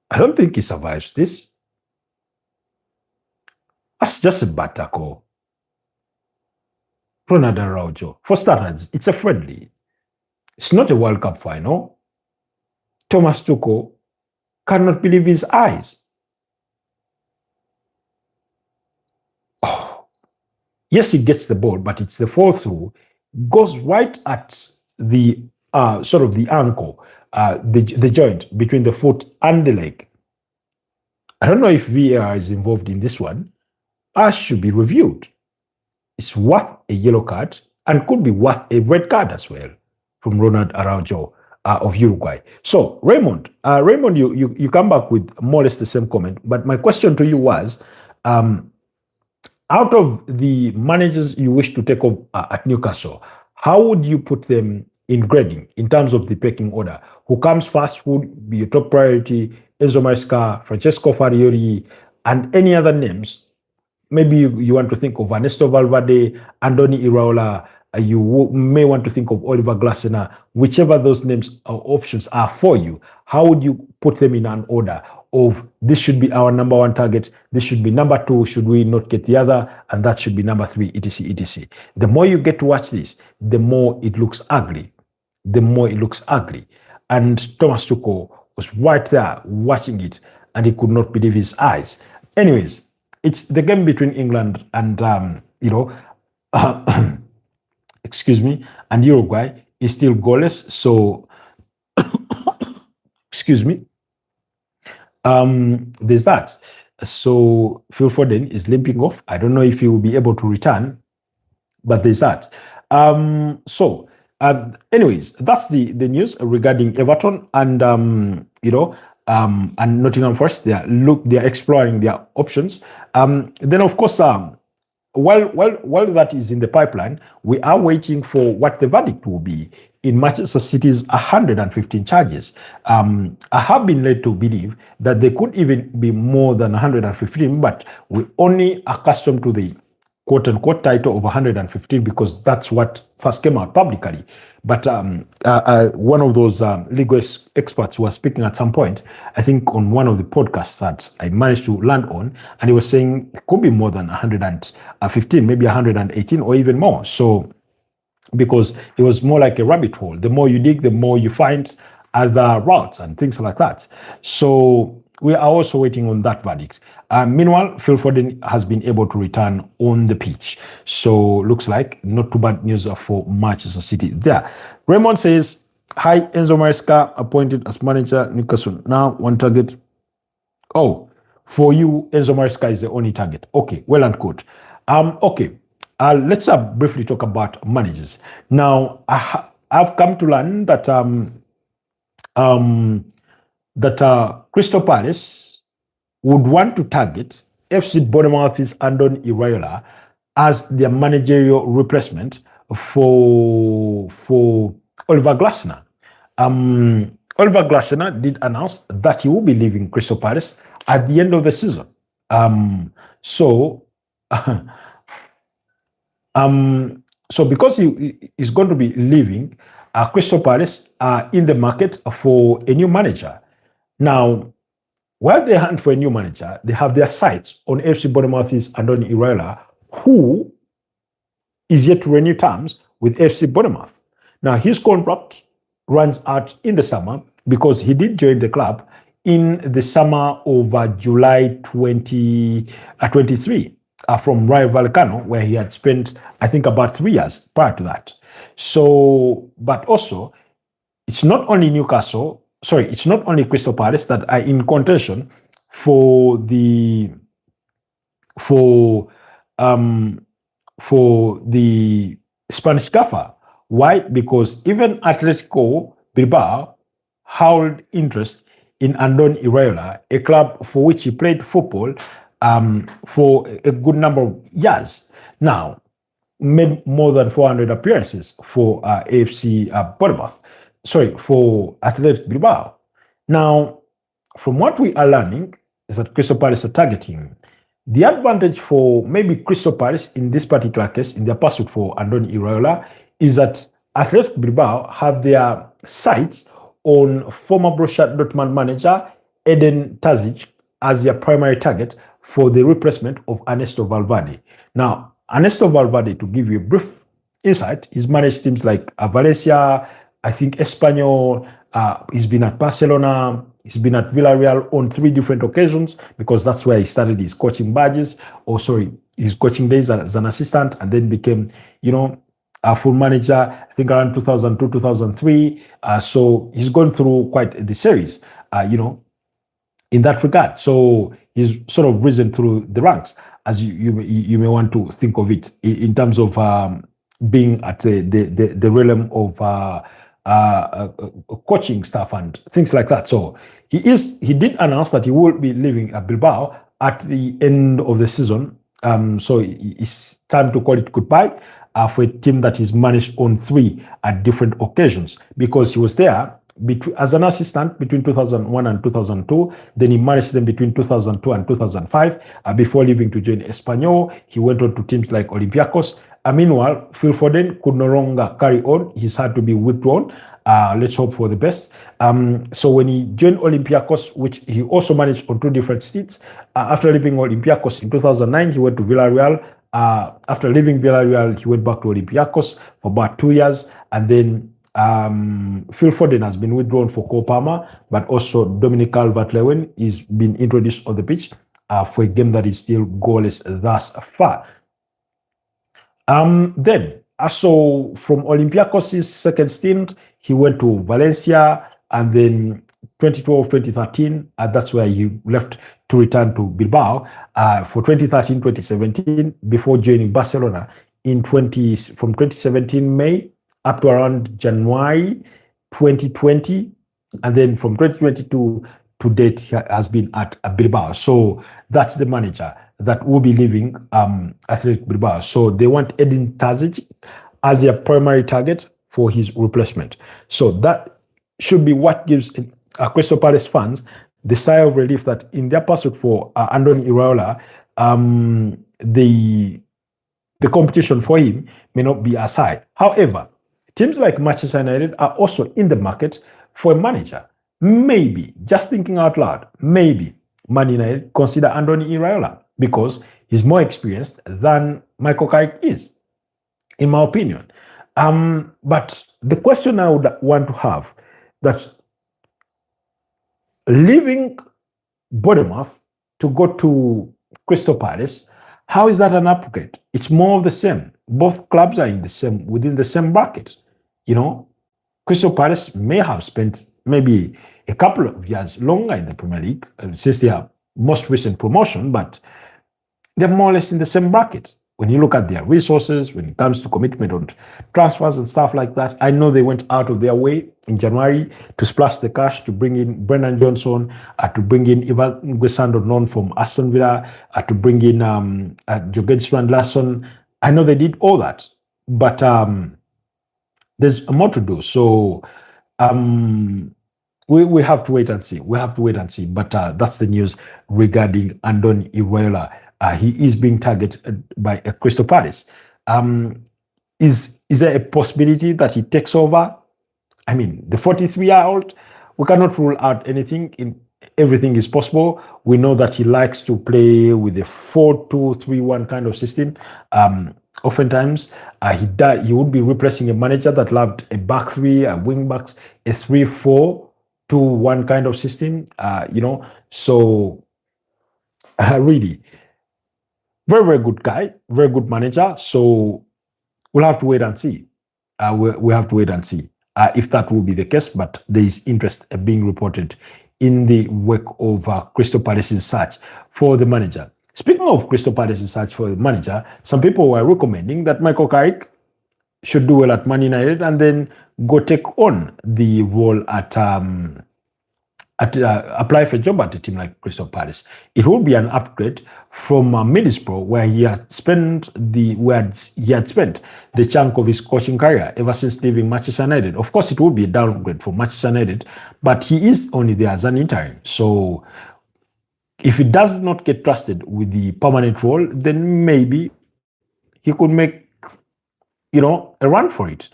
I don't think he survives this. That's just a bad tackle. Ronald Araujo. For starters, it's a friendly. It's not a World Cup final. Thomas Tuchel cannot believe his eyes. Oh, yes, he gets the ball, but it's the fall through. Goes right at the sort of the ankle, the joint between the foot and the leg. I don't know if VAR is involved in this one. Should be reviewed. It's worth a yellow card and could be worth a red card as well from Ronald Araujo of Uruguay. So Raymond, you come back with more or less the same comment, but my question to you was, out of the managers you wish to take over at Newcastle, how would you put them in grading in terms of the pecking order? Who comes first would be your top priority? Enzo Maresca, Francesco Farioli, and any other names? Maybe you want to think of Ernesto Valverde, Andoni Iraola, you may want to think of Oliver Glasner, whichever those names or options are for you. How would you put them in an order of this should be our number one target, this should be number two, should we not get the other, and that should be number three, etc., etc. The more you get to watch this, the more it looks ugly. The more it looks ugly. And Thomas Tuchel was right there watching it, and he could not believe his eyes. Anyways, it's the game between England and, excuse me, and Uruguay is still goalless. So, excuse me, there's that. So Phil Foden is limping off. I don't know if he will be able to return, but there's that. Anyways, that's the news regarding Everton and, and Nottingham Forest. They are exploring their options. Then, of course, while that is in the pipeline, we are waiting for what the verdict will be in Manchester City's 115 charges. I have been led to believe that there could even be more than 115, but we're only accustomed to the quote-unquote title of 115 because that's what first came out publicly. But one of those legal experts was speaking at some point, I think on one of the podcasts that I managed to land on, and he was saying it could be more than 115, maybe 118 or even more. So, because it was more like a rabbit hole. The more you dig, the more you find other routes and things like that. So we are also waiting on that verdict. Meanwhile, Phil Foden has been able to return on the pitch. So looks like not too bad news for Manchester City there. Raymond says, hi, Enzo Maresca appointed as manager, Newcastle. Now one target. Oh, for you, Enzo Maresca is the only target. Okay, well and good. Okay, let's briefly talk about managers. Now, I've come to learn that Crystal Palace would want to target FC Bournemouth's Andoni Iraola as their managerial replacement for Oliver Glasner. Oliver Glasner did announce that he will be leaving Crystal Palace at the end of the season. So, so because he is going to be leaving, Crystal Palace are in the market for a new manager. Now, while they hunt for a new manager, they have their sights on FC Bournemouth's Andoni Iraola, who is yet to renew terms with FC Bournemouth. Now, his contract runs out in the summer because he did join the club in the summer of July 2023 from Rayo Vallecano, where he had spent, I think, about 3 years prior to that. So, but also, it's not only it's not only Crystal Palace that are in contention for the for Spanish gaffer. Why? Because even Atletico Bilbao held interest in Andoni Iraola, a club for which he played football for a good number of years. Now, made more than 400 appearances for AFC Bournemouth. For Athletic Bilbao. Now, from what we are learning is that Crystal Palace are targeting. The advantage for maybe Crystal Palace in this particular case, in their pursuit for Andoni Iraola, is that Athletic Bilbao have their sights on former Borussia Dortmund manager Eden Terzic as their primary target for the replacement of Ernesto Valverde. Now, Ernesto Valverde, to give you a brief insight, he's managed teams like Valencia, I think Espanyol, he's been at Barcelona, he's been at Villarreal on 3 different occasions because that's where he started his coaching his coaching days as an assistant, and then became, a full manager, I think around 2002, 2003. So he's gone through quite the series, in that regard. So he's sort of risen through the ranks, as you may want to think of it, in terms of being at the realm of coaching staff and things like that. So he did announce that he will be leaving Bilbao at the end of the season. So it's time to call it goodbye for a team that he's managed on 3 at different occasions, because he was there as an assistant between 2001 and 2002. Then he managed them between 2002 and 2005 before leaving to join Espanyol. He went on to teams like Olympiacos. Meanwhile, Phil Foden could no longer carry on. He's had to be withdrawn. Let's hope for the best. So when he joined Olympiacos, which he also managed on 2 different stints, after leaving Olympiacos in 2009, he went to Villarreal. After leaving Villarreal, he went back to Olympiacos for about 2 years. And then Phil Foden has been withdrawn for Cole Palmer, but also Dominic Calvert-Lewin is been introduced on the pitch for a game that is still goalless thus far. Then, so from Olympiacos' second stint, he went to Valencia, and then 2012, 2013, that's where he left to return to Bilbao for 2013, 2017, before joining Barcelona from 2017 May up to around January 2020, and then from 2022 to date, he has been at Bilbao. So that's the manager that will be leaving Athletic Bilbao. So they want Eden Terzic as their primary target for his replacement. So that should be what gives Crystal Palace fans the sigh of relief that in their pursuit for Andoni Iraola, the competition for him may not be as high. However, teams like Manchester United are also in the market for a manager. Maybe, just thinking out loud, maybe Man United consider Andoni Iraola because he's more experienced than Michael Carrick is, in my opinion. But the question I would want to have, that leaving Bournemouth to go to Crystal Palace, how is that an upgrade? It's more of the same. Both clubs are within the same bracket. Crystal Palace may have spent maybe a couple of years longer in the Premier League since their most recent promotion, but they're more or less in the same bracket. When you look at their resources, when it comes to commitment on transfers and stuff like that, I know they went out of their way in January to splash the cash to bring in Brendan Johnson, to bring in Ivan Guessando from Aston Villa, to bring in Jürgen Strand-Larsen. I know they did all that, but there's more to do. So we have to wait and see. We have to wait and see. But that's the news regarding Andoni Iraola. He is being targeted by Crystal Palace. Is there a possibility that he takes over? I mean, the 43-year-old, we cannot rule out anything. Everything is possible. We know that he likes to play with a 4-2-3-1 kind of system. Oftentimes, he would be replacing a manager that loved a back three, a wing backs, a 3-4-2-1 kind of system. So really, very, very good guy, very good manager. So we'll have to wait and see. We have to wait and see if that will be the case. But there is interest being reported in the wake of Crystal Palace's search for the manager. Speaking of Crystal Palace's search for the manager, some people were recommending that Michael Carrick should do well at Man United and then go take on the role at apply for a job at a team like Crystal Palace. It would be an upgrade from Middlesbrough, where he had spent the chunk of his coaching career ever since leaving Manchester United. Of course, it would be a downgrade for Manchester United, but he is only there as an interim. So if he does not get trusted with the permanent role, then maybe he could make a run for it.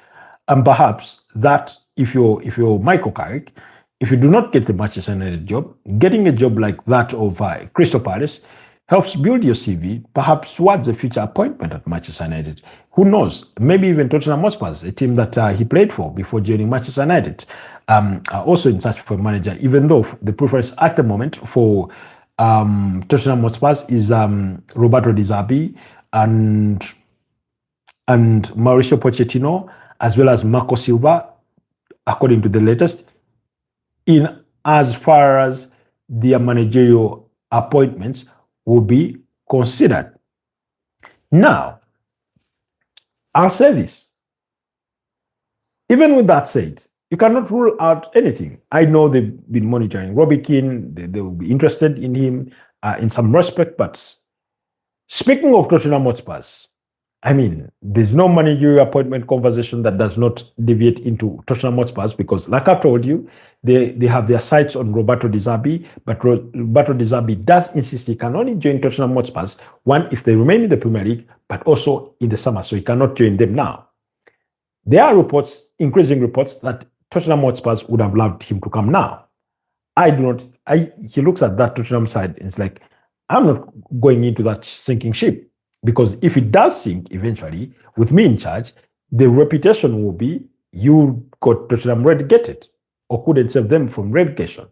And perhaps that if you're Michael Carrick, if you do not get the Manchester United job, getting a job like that of Crystal Palace helps build your CV, perhaps towards a future appointment at Manchester United. Who knows? Maybe even Tottenham Hotspur, a team that he played for before joining Manchester United, are also in search for a manager, even though the preference at the moment for Tottenham Hotspur is Roberto Di Zerbi and Mauricio Pochettino, as well as Marco Silva, according to the latest, in as far as their managerial appointments will be considered. Now, I'll say this. Even with that said, you cannot rule out anything. I know they've been monitoring Robbie Keane. They will be interested in him in some respect. But speaking of Tottenham Hotspur, I mean, there's no managerial appointment conversation that does not deviate into Tottenham Hotspur, because, like I've told you, they have their sights on Roberto Di Zerbi, but Roberto Di Zerbi does insist he can only join Tottenham Hotspur, one, if they remain in the Premier League, but also in the summer, so he cannot join them now. There are increasing reports, that Tottenham Hotspur would have loved him to come now. He looks at that Tottenham side and it's like, I'm not going into that sinking ship. Because if it does sink eventually, with me in charge, the reputation will be you got Tottenham relegated or couldn't save them from relegation.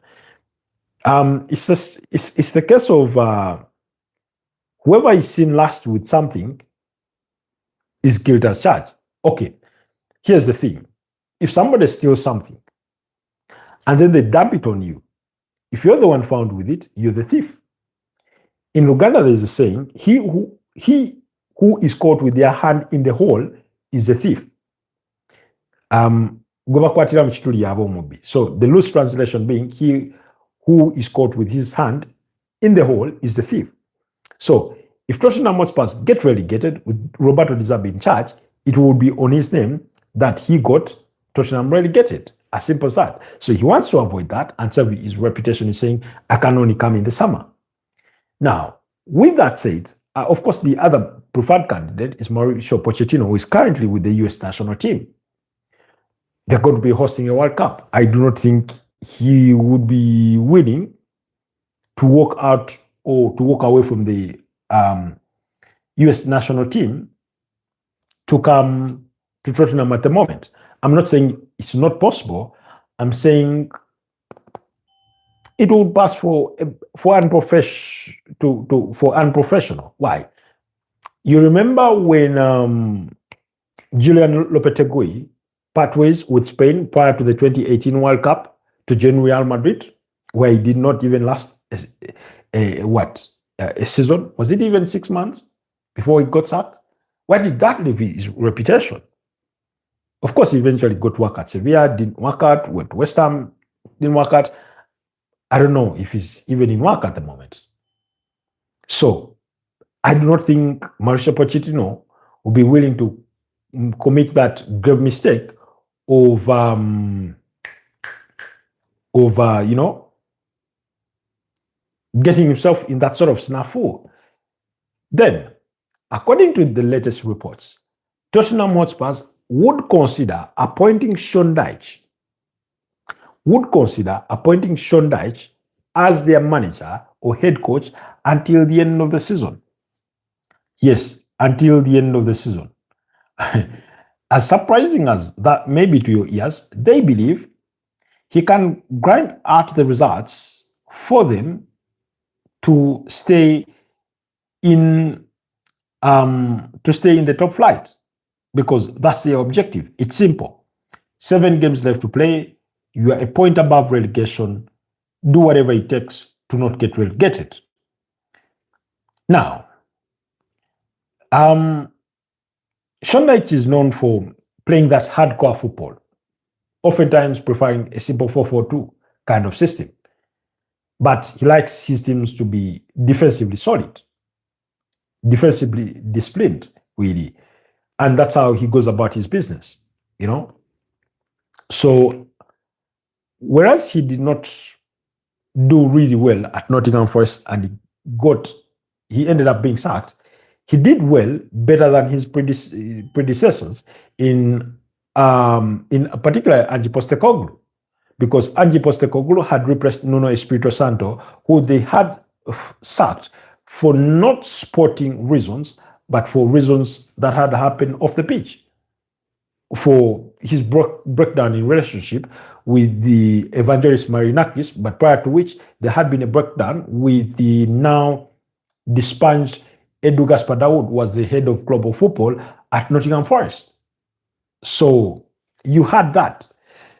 It's the case of whoever is seen last with something is guilty as charged. Okay, here's the thing. If somebody steals something and then they dump it on you, if you're the one found with it, you're the thief. In Uganda, there's a saying, he who is caught with their hand in the hole is the thief. So the loose translation being, he who is caught with his hand in the hole is the thief. So if Tottenham Hotspur get relegated with Roberto Di Zerbi in charge, it will be on his name that he got Tottenham relegated. As simple as that. So he wants to avoid that and save his reputation in saying, I can only come in the summer. Now, with that said, of course, the other preferred candidate is Mauricio Pochettino, who is currently with the US national team. They're going to be hosting a World Cup. I do not think he would be willing to walk out or to walk away from the US national team to come to Tottenham at the moment. I'm not saying it's not possible. I'm saying it would pass for unprofessional. Why? You remember when Julian Lopetegui part ways with Spain prior to the 2018 World Cup to join Real Madrid, where he did not even last a season? Was it even 6 months before he got sacked? Why did that leave his reputation? Of course, he eventually got work at Sevilla, didn't work out, went to West Ham, didn't work out. I don't know if he's even in work at the moment. So I do not think Mauricio Pochettino will be willing to commit that grave mistake of of, getting himself in that sort of snafu. Then, according to the latest reports, Tottenham Hotspurs would consider appointing Sean Dyche as their manager or head coach until the end of the season. Yes, until the end of the season. As surprising as that may be to your ears, they believe he can grind out the results for them to stay in the top flight, because that's their objective. It's simple. 7 games left to play. You are a point above relegation. Do whatever it takes to not get relegated. Now, Sean Dyche is known for playing that hardcore football, oftentimes preferring a simple 4-4-2 kind of system. But he likes his teams to be defensively solid, defensively disciplined, really. And that's how he goes about his business, So, whereas he did not do really well at Nottingham Forest and he ended up being sacked, he did well, better than his predecessors in particular Ange Postecoglou, because Ange Postecoglou had replaced Nuno Espirito Santo, who they had sacked for not sporting reasons, but for reasons that had happened off the pitch, for his breakdown in relationship with the evangelist Marinakis, but prior to which there had been a breakdown with the now dispatched Edu Gaspar Dawood, was the head of global football at Nottingham Forest. So you had that.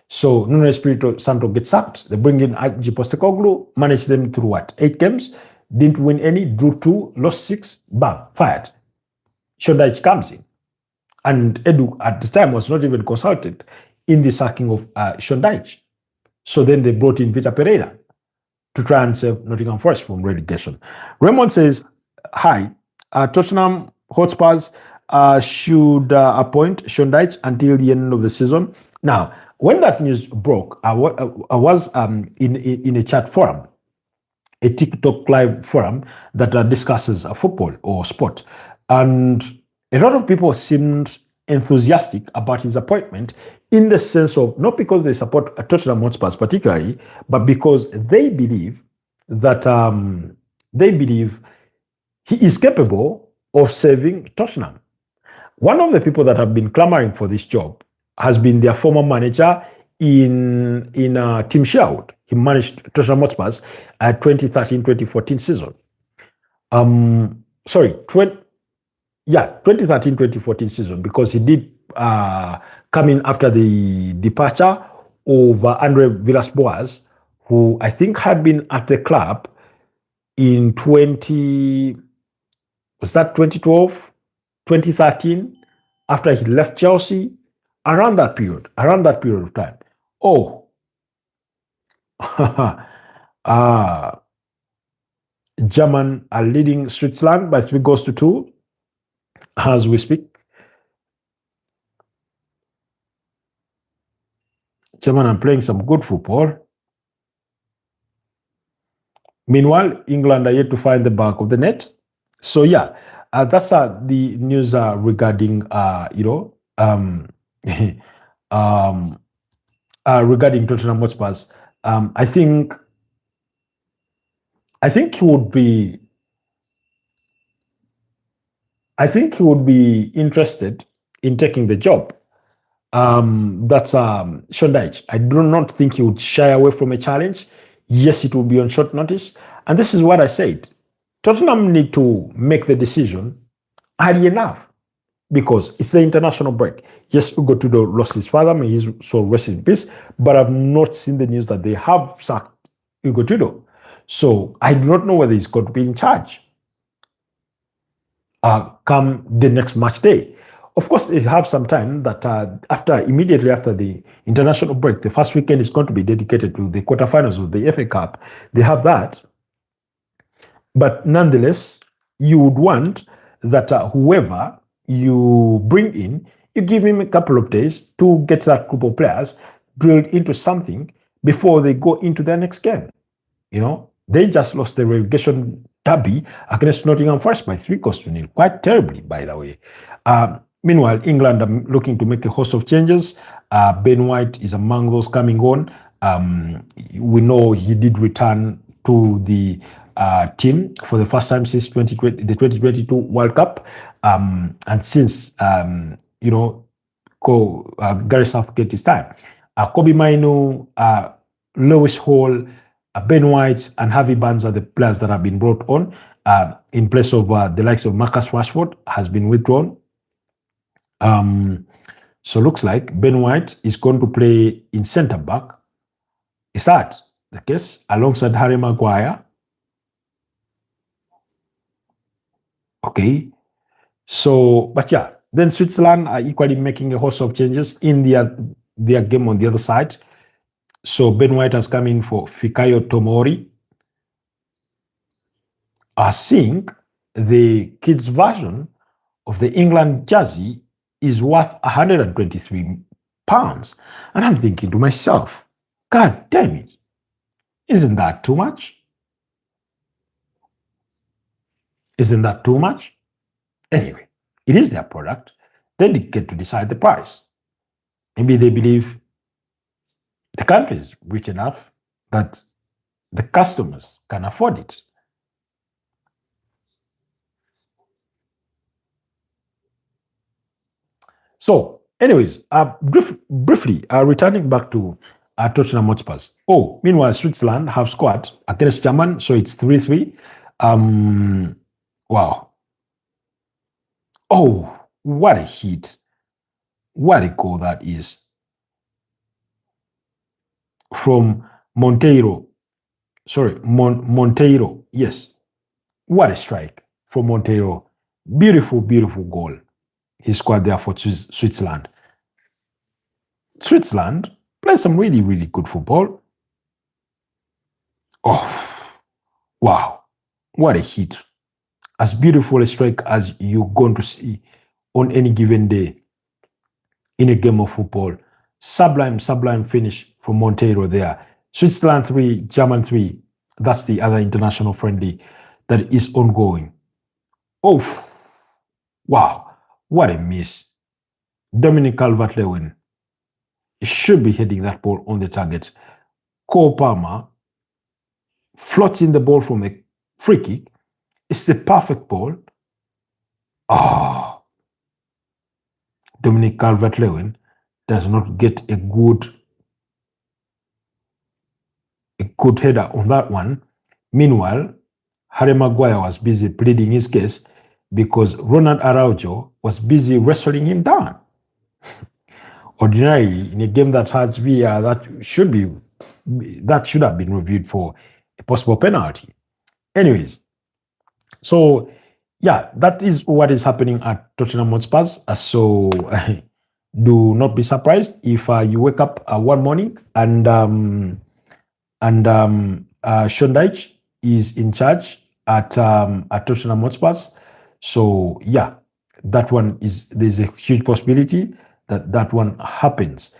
So Nuno Espirito Santo gets sacked. They bring in Ange Postecoglou, manage them through 8 games, didn't win any, drew 2, lost 6, bang, fired. Sean Dyche comes in. And Edu at the time was not even consulted in the sacking of Sean Dyche. So then they brought in Vitor Pereira to try and save Nottingham Forest from relegation. Raymond says, hi, Tottenham Hotspurs should appoint Sean Dyche until the end of the season. Now, when that news broke, I was in a chat forum, a TikTok live forum that discusses football or sport. And a lot of people seemed enthusiastic about his appointment, in the sense of not because they support Tottenham Hotspurs particularly, but because they believe that he is capable of saving Tottenham. One of the people that have been clamoring for this job has been their former manager in Tim Sherwood. He managed Tottenham Hotspurs at 2013-2014 season. 2013-2014 season, because he did come in after the departure of Andre Villas-Boas, who I think had been at the club in 2012, 2013, after he left Chelsea, around that period of time. Oh, German are leading Switzerland by 3 goals to 2 as we speak. German are playing some good football. Meanwhile, England are yet to find the back of the net. So yeah, that's the news regarding regarding Tottenham Hotspurs. I think he would be interested in taking the job. That's Sean Dyche. I do not think he would shy away from a challenge. Yes, it will be on short notice. And this is what I said. Tottenham need to make the decision early enough, because it's the international break. Yes, Ugo Tudor lost his father, may his soul rest in peace, but I've not seen the news that they have sacked Ugo Tudor. So I do not know whether he's going to be in charge come the next match day. Of course, they have some time that immediately after the international break, the first weekend is going to be dedicated to the quarterfinals of the FA Cup. They have that. But nonetheless, you would want that whoever you bring in, you give him a couple of days to get that group of players drilled into something before they go into their next game. They just lost the relegation derby against Nottingham Forest by 3-0, quite terribly, by the way. Meanwhile, England are looking to make a host of changes. Ben White is among those coming on. We know he did return to the team for the first time since the 2022 World Cup. And since, Gary Southgate is time. Kobe Mainu, Lewis Hall, Ben White, and Harvey Barnes are the players that have been brought on in place of the likes of Marcus Rashford has been withdrawn. So looks like Ben White is going to play in centre back. Is that the case? Alongside Harry Maguire. Okay. So, but yeah, then Switzerland are equally making a host of changes in their game on the other side. So Ben White has come in for Fikayo Tomori. I think the kids' version of the England jersey is worth £123. And I'm thinking to myself, God damn it, isn't that too much? Isn't that too much? Anyway, it is their product. They get to decide the price. Maybe they believe the country is rich enough that the customers can afford it. So, anyways, briefly, returning back to Tottenham Hotspurs. Meanwhile, Switzerland have scored against Germany, so it's 3-3. Wow. Oh, what a hit. What a goal that is. From Monteiro. Sorry, Monteiro. Yes. What a strike from Monteiro. Beautiful, beautiful goal. He scored there for Switzerland. Switzerland plays some really, really good football. Oh, wow. What a hit. As beautiful a strike as you're going to see on any given day in a game of football. Sublime, sublime finish from Monteiro there. Switzerland 3, German 3. That's the other international friendly that is ongoing. Oh, wow. What a miss. Dominic Calvert-Lewin should be heading that ball on the target. Cole Palmer floats in the ball from a free kick. It's the perfect ball. Dominic Calvert-Lewin does not get a good header on that one. Meanwhile, Harry Maguire was busy pleading his case because Ronald Araujo was busy wrestling him down. Ordinarily, in a game that has VAR, that should have been reviewed for a possible penalty. Anyways, so yeah, that is what is happening at Tottenham Hotspurs. So do not be surprised if you wake up one morning and Sean Dyche is in charge at Tottenham Hotspurs. So yeah, there's a huge possibility that one happens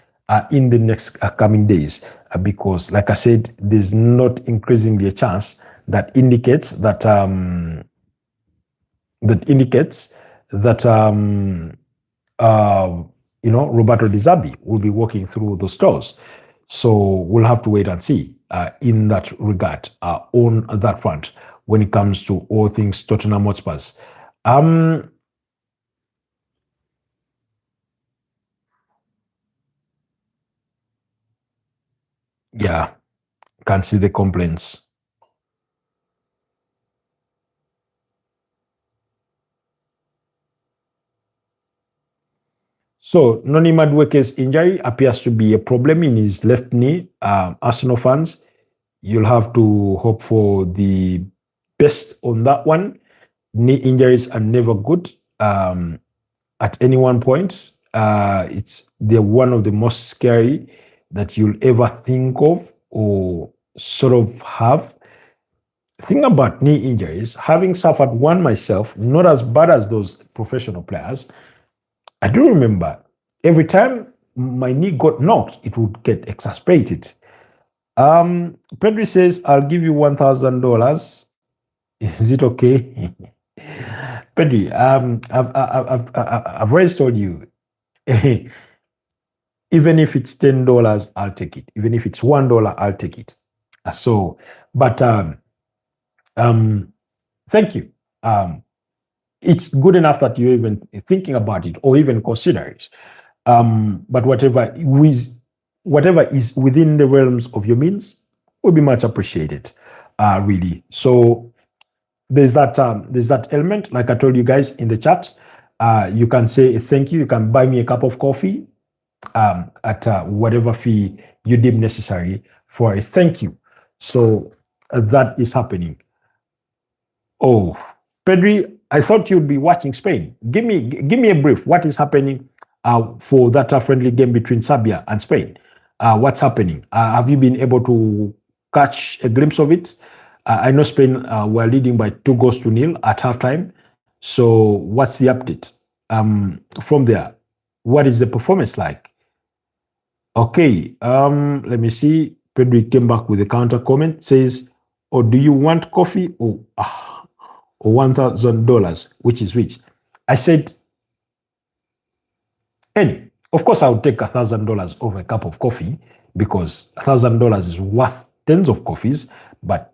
in the next coming days, because like I said, there's not increasingly a chance that indicates that Roberto Di Zerbi will be walking through those doors. So we'll have to wait and see in that regard, on that front, when it comes to all things Tottenham Hotspurs. Yeah, can see the complaints. So Noni Madueke's injury appears to be a problem in his left knee. Arsenal fans, you'll have to hope for the best on that one. Knee injuries are never good at any one point. They're one of the most scary that you'll ever think of or sort of have. Thing about knee injuries, having suffered one myself, not as bad as those professional players, I do remember every time my knee got knocked, it would get exasperated. Pedri says, I'll give you $1,000. Is it okay? Pedri, I've always told you, even if it's $10, I'll take it. Even if it's $1, I'll take it. So, but thank you. It's good enough that you're even thinking about it or even consider it. But whatever is within the realms of your means will be much appreciated, really. So there's that element. Like I told you guys in the chat, you can say thank you. You can buy me a cup of coffee at whatever fee you deem necessary for a thank you. So that is happening. Oh, Pedri, I thought you'd be watching Spain. Give me a brief. What is happening for that friendly game between Serbia and Spain? What's happening? Have you been able to catch a glimpse of it? I know Spain were leading by 2-0 at halftime. So what's the update from there? What is the performance like? Okay, let me see. Pedri came back with a counter comment. Says, "Oh, do you want coffee? Or $1,000, which is which?" I said, "Any. Of course, I would take $1,000 over a cup of coffee because $1,000 is worth tens of coffees, but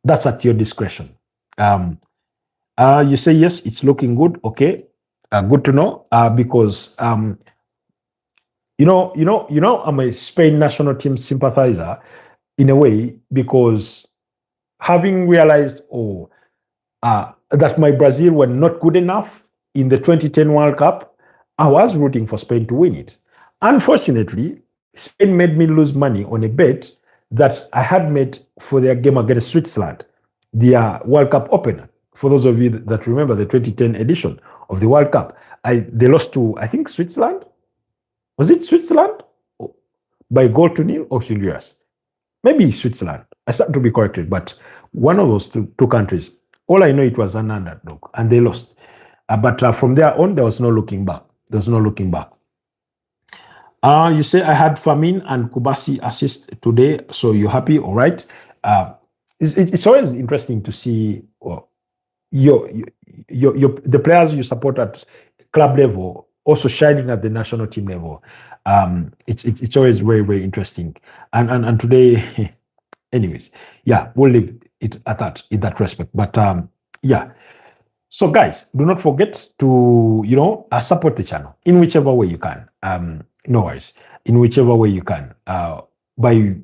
that's at your discretion." You say yes, it's looking good. Okay, good to know. Because I'm a Spain national team sympathizer in a way, because having realized that my Brazil were not good enough in the 2010 World Cup, I was rooting for Spain to win it. Unfortunately, Spain made me lose money on a bet that I had made for their game against Switzerland, their World Cup opener. For those of you that remember the 2010 edition of the World Cup, they lost to, I think, Switzerland. Was it Switzerland? By 0-0 or Honduras? Maybe Switzerland. I stand to be corrected, but one of those two countries. All I know, it was an underdog, and they lost. But from there on, there was no looking back. There's no looking back. You say I had Famin and Kubasi assist today, so you're happy, all right? It's always interesting to see the players you support at club level also shining at the national team level. It's always very, very interesting. And today, anyways, yeah, we'll leave it at that in that respect. But yeah. So guys, do not forget to support the channel in whichever way you can. No worries. In whichever way you can. By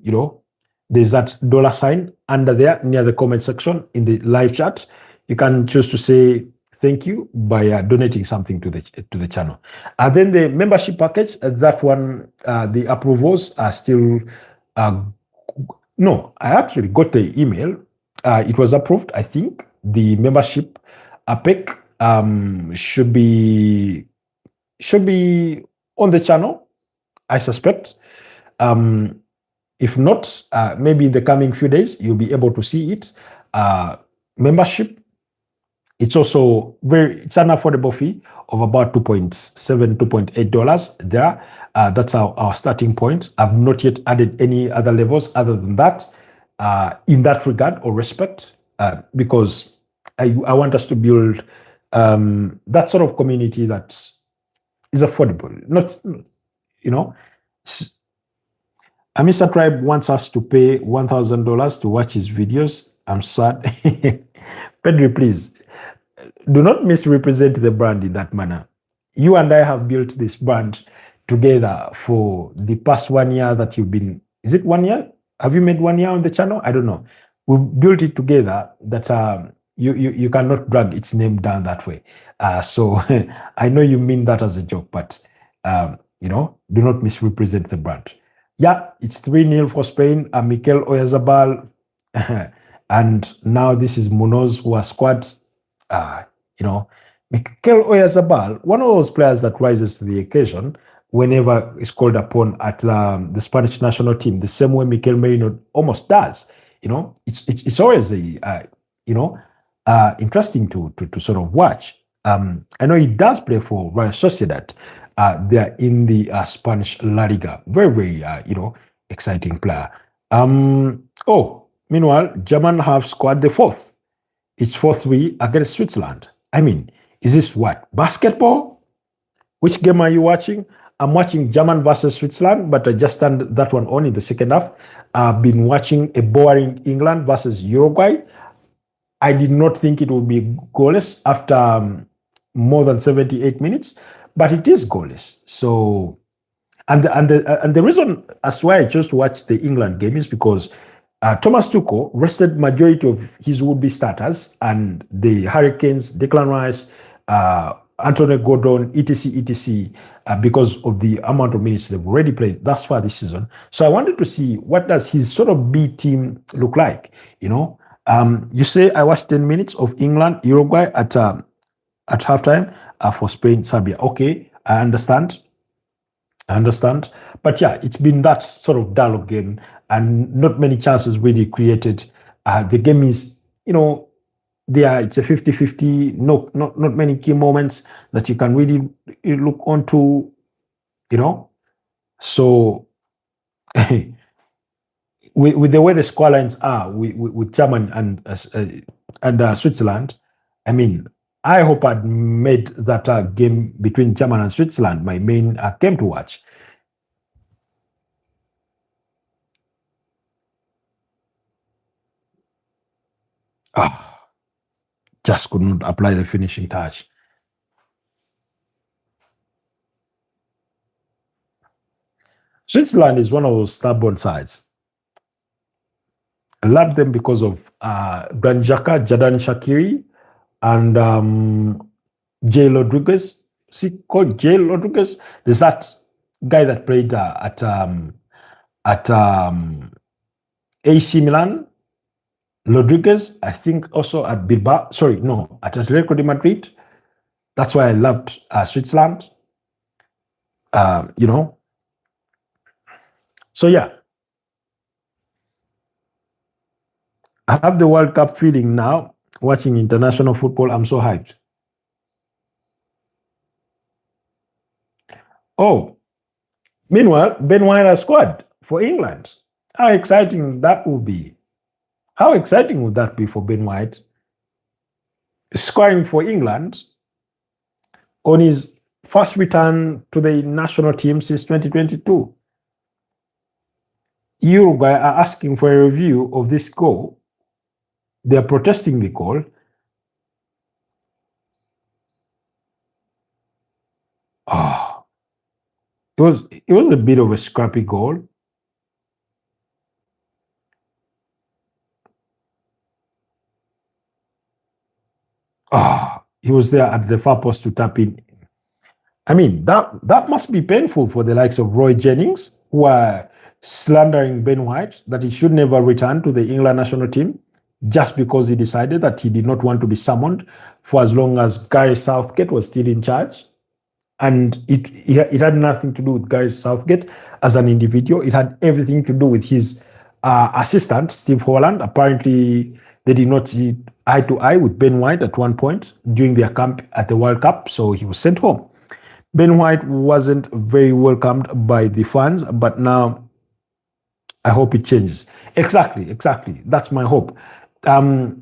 there's that $ under there near the comment section in the live chat. You can choose to say thank you by donating something to the channel. And then the membership package, that one, the approvals are still. No, I actually got the email. It was approved. I think the membership APEC should be on the channel, I suspect. If not, maybe in the coming few days you'll be able to see it. Membership, it's also it's an affordable fee of about $2.7, $2.8 there. That's our starting point. I've not yet added any other levels other than that, in that regard or respect, because I want us to build that sort of community that is affordable. Not, Mr. Tribe wants us to pay $1,000 to watch his videos. I'm sad. Pedri, please, do not misrepresent the brand in that manner. You and I have built this brand together for the past 1 year that you've been. Is it 1 year? Have you made 1 year on the channel? I don't know. We built it together that you cannot drag its name down that way. So I know you mean that as a joke, but do not misrepresent the brand. Yeah, it's 3-0 for Spain. Mikel Oyarzabal, and now this is Munoz who has squad. Mikel Oyarzabal, one of those players that rises to the occasion whenever is called upon at the Spanish national team, the same way Mikel Merino almost does. It's always interesting to sort of watch. I know he does play for Real Sociedad. They are in the Spanish La Liga. Very, very, exciting player. Meanwhile, German have scored the fourth. It's 4-3 against Switzerland. I mean, is this what? Basketball? Which game are you watching? I'm watching German versus Switzerland, but I just turned that one on in the second half. I've been watching a boring England versus Uruguay. I did not think it would be goalless after more than 78 minutes, but it is goalless. So, and the reason as to why I chose to watch the England game is because Thomas Tuchel rested majority of his would-be starters, and the Hurricanes, Declan Rice, Anthony Gordon, etc., because of the amount of minutes they've already played thus far this season. So I wanted to see what does his sort of B team look like. You say I watched 10 minutes of England, Uruguay at halftime for Spain, Serbia. Okay, I understand. But yeah, it's been that sort of dialogue game and not many chances really created. The game is, it's a 50-50, not many key moments that you can really look onto, So with the way the scorelines are with Germany and Switzerland, I mean, I hope I'd made that game between Germany and Switzerland my main game to watch. Just could not apply the finishing touch. Switzerland is one of those stubborn sides. I love them because of Granit Xhaka, Jadon Shaqiri, and Jay Rodriguez. Is he called Jay Rodriguez? There's that guy that played at AC Milan. Rodriguez, I think also at Bilbao. Sorry, no, at Atletico de Madrid. That's why I loved Switzerland. So yeah, I have the World Cup feeling now. Watching international football, I'm so hyped. Oh, meanwhile, Ben White has scored for England. How exciting that would be! How exciting would that be for Ben White? Scoring for England on his first return to the national team since 2022. Uruguay are asking for a review of this goal. They are protesting the goal. It was a bit of a scrappy goal. He was there at the far post to tap in. I mean, that must be painful for the likes of Roy Jennings, who are slandering Ben White that he should never return to the England national team just because he decided that he did not want to be summoned for as long as Gary Southgate was still in charge. And it had nothing to do with Gary Southgate as an individual. It had everything to do with his assistant, Steve Holland. Apparently, they did not see eye to eye with Ben White at one point during their camp at the World Cup, so he was sent home. Ben White wasn't very welcomed by the fans, but now I hope it changes. Exactly. That's my hope. I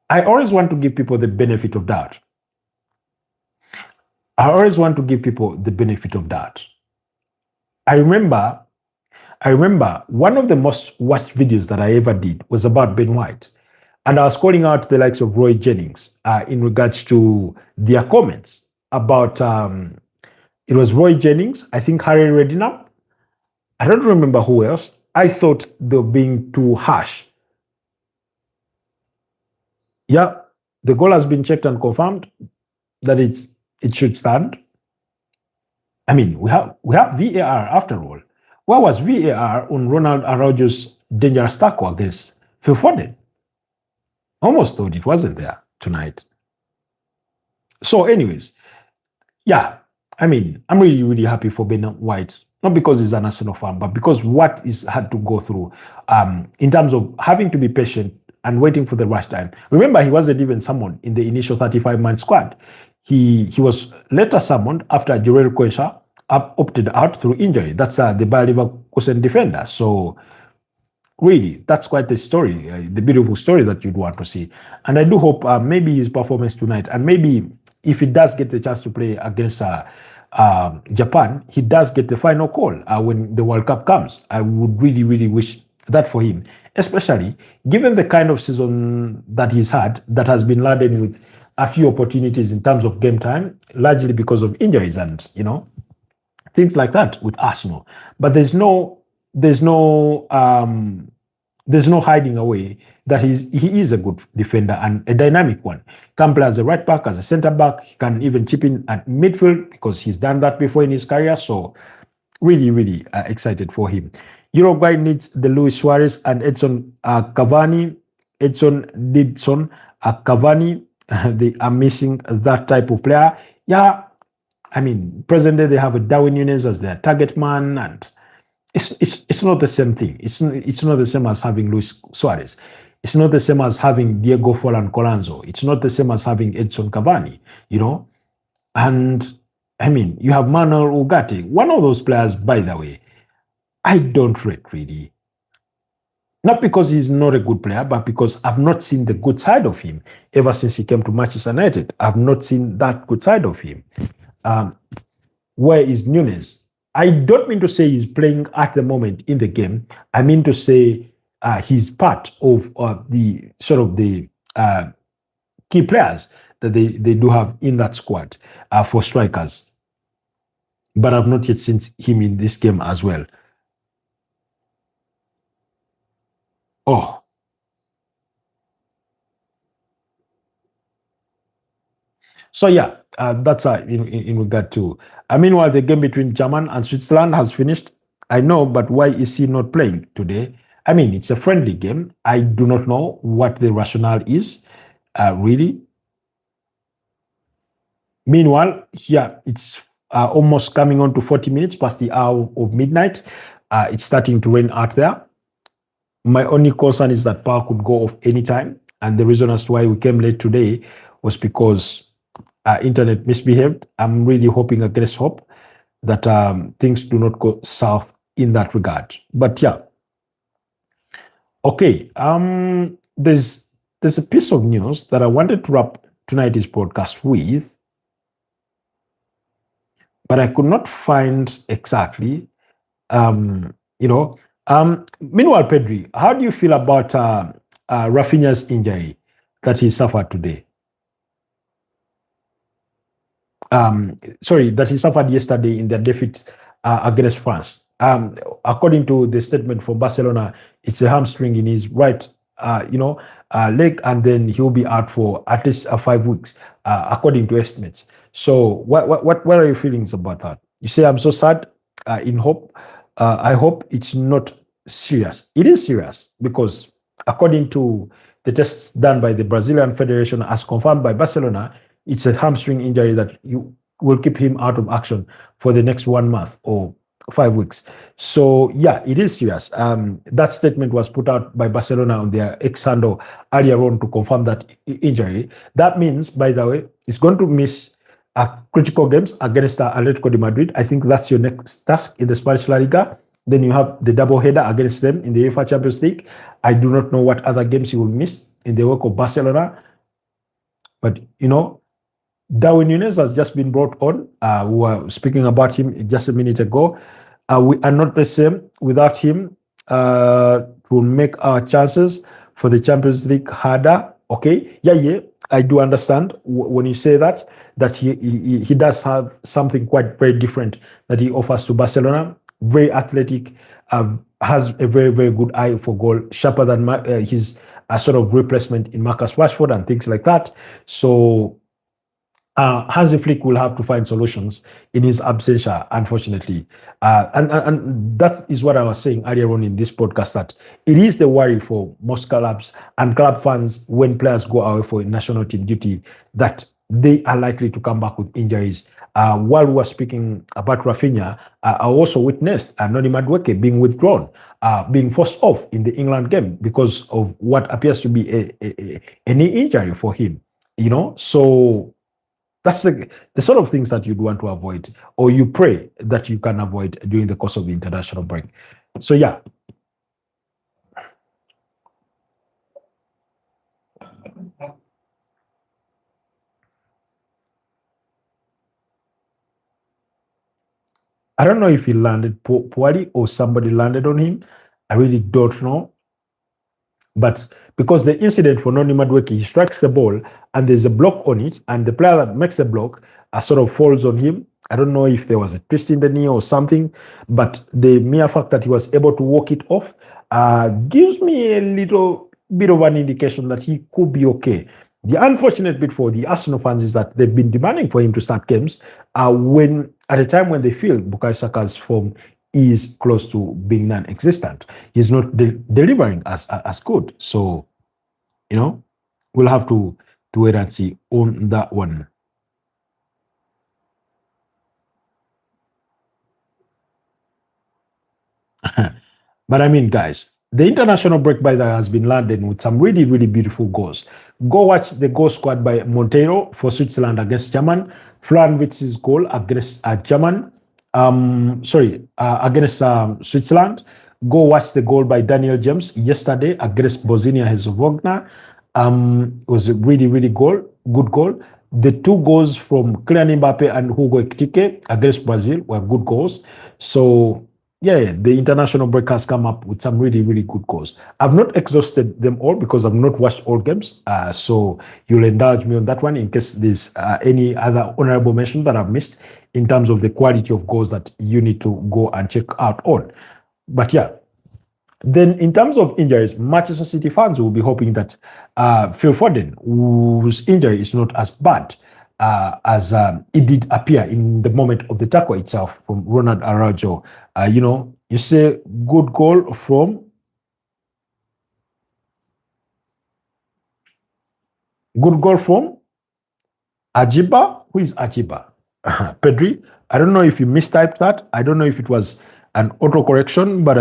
always want to give people the benefit of doubt. I remember one of the most watched videos that I ever did was about Ben White. And I was calling out the likes of Roy Jennings in regards to their comments about, it was Roy Jennings, I think Harry Redknapp. I don't remember who else. I thought they were being too harsh. Yeah, the goal has been checked and confirmed that it should stand. I mean, we have VAR after all. Where was VAR on Ronald Araujo's dangerous tackle against Phil Foden? Almost thought it wasn't there tonight. So anyways, yeah, I mean, I'm really, really happy for Ben White. Not because he's an Arsenal fan, but because what he's had to go through in terms of having to be patient and waiting for the rush time. Remember, he wasn't even summoned in the initial 35-man squad. He was later summoned after Jarell Quansah opted out through injury. That's the Bayer Leverkusen defender. So really, that's quite the story, the beautiful story that you'd want to see. And I do hope maybe his performance tonight, and maybe if he does get the chance to play against Japan, he does get the final call when the World Cup comes. I would really, really wish that for him, especially given the kind of season that he's had, that has been laden with a few opportunities in terms of game time, largely because of injuries and things like that with Arsenal. But there's no hiding away that he is a good defender and a dynamic one. Can play as a right back, as a centre back. He can even chip in at midfield because he's done that before in his career. So really, really excited for him. Uruguay needs the Luis Suarez and Edson Cavani. Cavani. They are missing that type of player. Yeah, I mean, present day they have a Darwin Núñez as their target man, and it's not the same thing. It's not the same as having Luis Suarez. It's not the same as having Diego Forlan Colanzo. It's not the same as having Edson Cavani, And I mean, you have Manuel Ugarte, one of those players, by the way, I don't rate really. Not because he's not a good player, but because I've not seen the good side of him ever since he came to Manchester United. I've not seen that good side of him. Where is Núñez? I don't mean to say he's playing at the moment in the game. I mean to say he's part of the key players that they do have in that squad for strikers. But I've not yet seen him in this game as well. Oh. So yeah, that's in regard to. Meanwhile, the game between Germany and Switzerland has finished. I know, but why is he not playing today? I mean, it's a friendly game. I do not know what the rationale is, really. Meanwhile, yeah, it's almost coming on to 40 minutes past the hour of midnight. It's starting to rain out there. My only concern is that power could go off anytime. And the reason as to why we came late today was because internet misbehaved. I'm really hoping against hope that things do not go south in that regard. But yeah. Okay. There's a piece of news that I wanted to wrap tonight's podcast with, but I could not find exactly. Meanwhile, Pedri, how do you feel about Raphinha's injury that he suffered today? That he suffered yesterday in their defeat against France. According to the statement from Barcelona, it's a hamstring in his right, leg, and then he'll be out for at least 5 weeks, according to estimates. So, what are your feelings about that? You say I'm so sad. I hope it's not serious. It is serious because, according to the tests done by the Brazilian Federation, as confirmed by Barcelona, it's a hamstring injury that you will keep him out of action for the next 1 month or 5 weeks. So yeah, it is serious. That statement was put out by Barcelona on their X handle earlier on to confirm that injury. That means, by the way, he's going to miss critical games against Atletico de Madrid. I think that's your next task in the Spanish La Liga. Then you have the double header against them in the UEFA Champions League. I do not know what other games he will miss in the work of Barcelona. But, Darwin Núñez has just been brought on. We were speaking about him just a minute ago. We are not the same without him. To make our chances for the Champions League harder. Okay, yeah, I do understand when you say that he does have something quite very different that he offers to Barcelona. Very athletic, has a very, very good eye for goal, sharper than his sort of replacement in Marcus Rashford and things like that. So Hansi Flick will have to find solutions in his absentia, unfortunately. And that is what I was saying earlier on in this podcast, that it is the worry for most clubs and club fans when players go away for national team duty, that they are likely to come back with injuries. While we were speaking about Raphinha, I also witnessed Noni Madueke being withdrawn, being forced off in the England game because of what appears to be a knee injury for him. So That's the sort of things that you'd want to avoid, or you pray that you can avoid during the course of the international break. So yeah, I don't know if he landed poorly or somebody landed on him. I really don't know. But because the incident for Noni Madueke, he strikes the ball and there's a block on it, and the player that makes the block sort of falls on him. I don't know if there was a twist in the knee or something, but the mere fact that he was able to walk it off gives me a little bit of an indication that he could be okay. The unfortunate bit for the Arsenal fans is that they've been demanding for him to start games when at a time when they feel Bukayo Saka's form is close to being non-existent. He's not delivering as good. So, we'll have to wait and see on that one. But I mean, guys, the international break by that has been landed with some really, really beautiful goals. Go watch the goal scored by Monteiro for Switzerland against German, Florian Wirtz's goal against German, against Switzerland. Go watch the goal by Daniel James yesterday against Bosnia-Herzegovina. It was a really, really good goal. The two goals from Kylian Mbappe and Hugo Ekitike against Brazil were good goals. So yeah, the international break has come up with some really, really good goals. I've not exhausted them all because I've not watched all games. So you'll indulge me on that one in case there's any other honorable mention that I've missed in terms of the quality of goals that you need to go and check out on. But yeah, then in terms of injuries, Manchester City fans will be hoping that Phil Foden, whose injury is not as bad as it did appear in the moment of the tackle itself from Ronald Araujo. You say good goal from Ajiba. Who is Ajiba? Pedri. I don't know if you mistyped that. I don't know if it was an autocorrection, but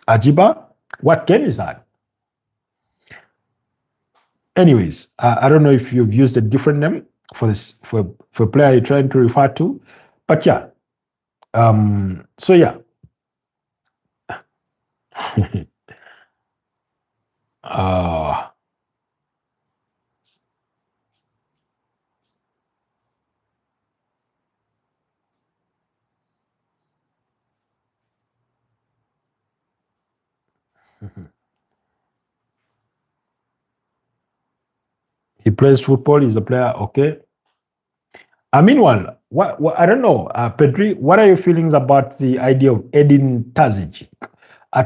Ajiba. What game is that? Anyways, I don't know if you've used a different name for this for a player you're trying to refer to, but yeah. So yeah. He plays football. He's a player. Okay. Meanwhile, what I don't know, Pedri, what are your feelings about the idea of Edin Terzic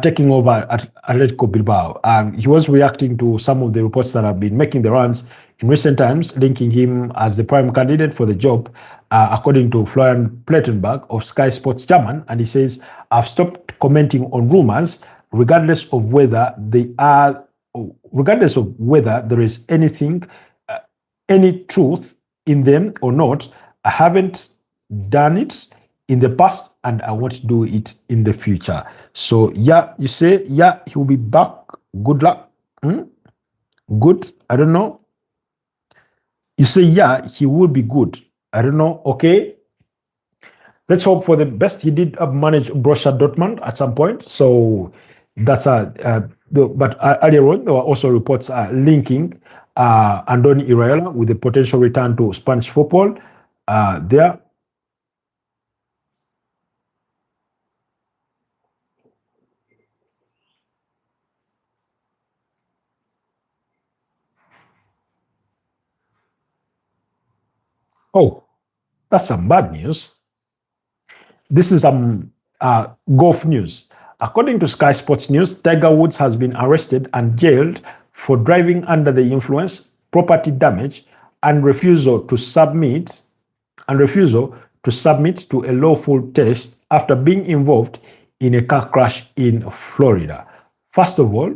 taking over at Atletico Bilbao? He was reacting to some of the reports that have been making the rounds in recent times, linking him as the prime candidate for the job, according to Florian Plettenberg of Sky Sports German. And he says, I've stopped commenting on rumors, regardless of whether there is any truth in them or not. I haven't done it in the past and I won't do it in the future. So yeah, you say, yeah, he will be back. Good luck. Good. I don't know. You say, yeah, he will be good. I don't know. Okay. Let's hope for the best. He did manage Borussia Dortmund at some point. So that's but earlier on, there were also reports linking Andoni Iraola with a potential return to Spanish football there. Oh, that's some bad news. This is some golf news. According to Sky Sports News, Tiger Woods has been arrested and jailed for driving under the influence, property damage, and refusal to submit to a lawful test after being involved in a car crash in Florida. First of all,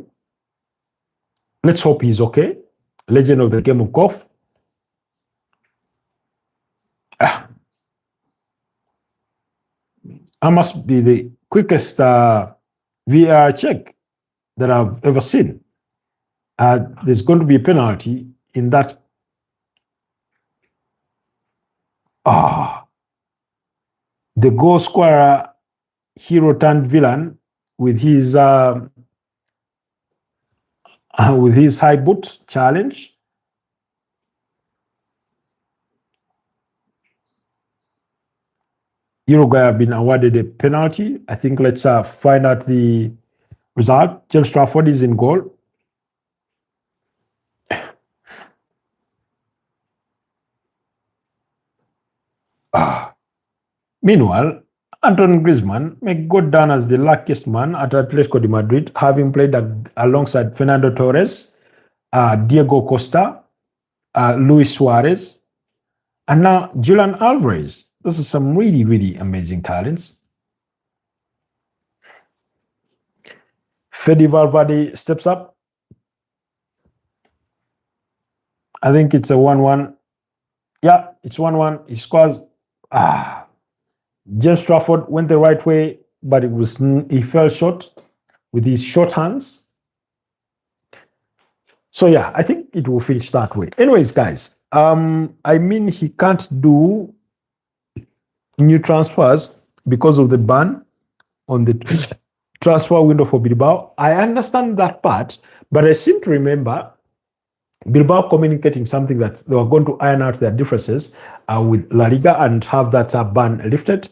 let's hope he's okay. Legend of the game of golf. I must be the quickest VR check that I've ever seen. There's going to be a penalty in that. Ah, the goal scorer, hero turned villain with his high boot challenge. Uruguay have been awarded a penalty. I think let's find out the result. James Trafford is in goal. Meanwhile, Antoine Griezmann may go down as the luckiest man at Atletico de Madrid, having played alongside Fernando Torres, Diego Costa, Luis Suarez, and now Julian Alvarez. Those are some really, really amazing talents. Fede Valverde steps up. I think it's a 1-1. Yeah, it's 1-1. He scores. James Trafford went the right way, but he fell short with his short hands. So yeah, I think it will finish that way. Anyways, guys, I mean, he can't do new transfers because of the ban on the transfer window for Bilbao. I understand that part, but I seem to remember Bilbao communicating something that they were going to iron out their differences with La Liga and have that ban lifted.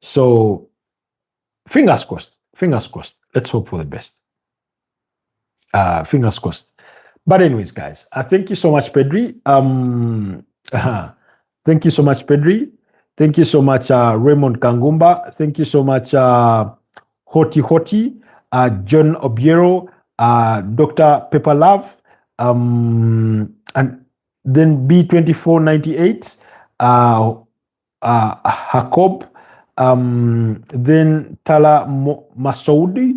So fingers crossed. Fingers crossed. Let's hope for the best. Fingers crossed. But anyways, guys, thank you so much, Pedri. Thank you so much, Pedri. Thank you so much, Raymond Kangumba. Thank you so much, Hoti Hoti, John Obiero, Dr. Pepper Love, and then B2498, Jacob, then Tala Masoudi.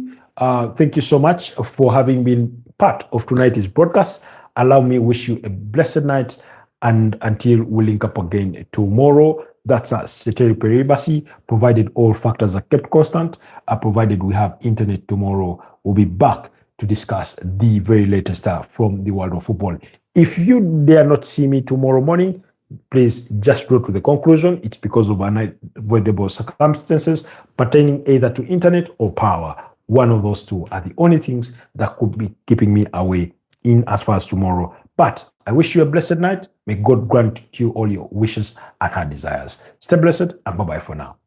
Thank you so much for having been part of tonight's broadcast. Allow me wish you a blessed night, and until we link up again tomorrow. That's a Secretary Peribasi, provided all factors are kept constant, provided we have internet tomorrow. We'll be back to discuss the very latest stuff from the world of football. If you dare not see me tomorrow morning, please just draw to the conclusion it's because of unavoidable circumstances pertaining either to internet or power. One of those two are the only things that could be keeping me away in as far as tomorrow. But I wish you a blessed night. May God grant you all your wishes and heart desires. Stay blessed and bye-bye for now.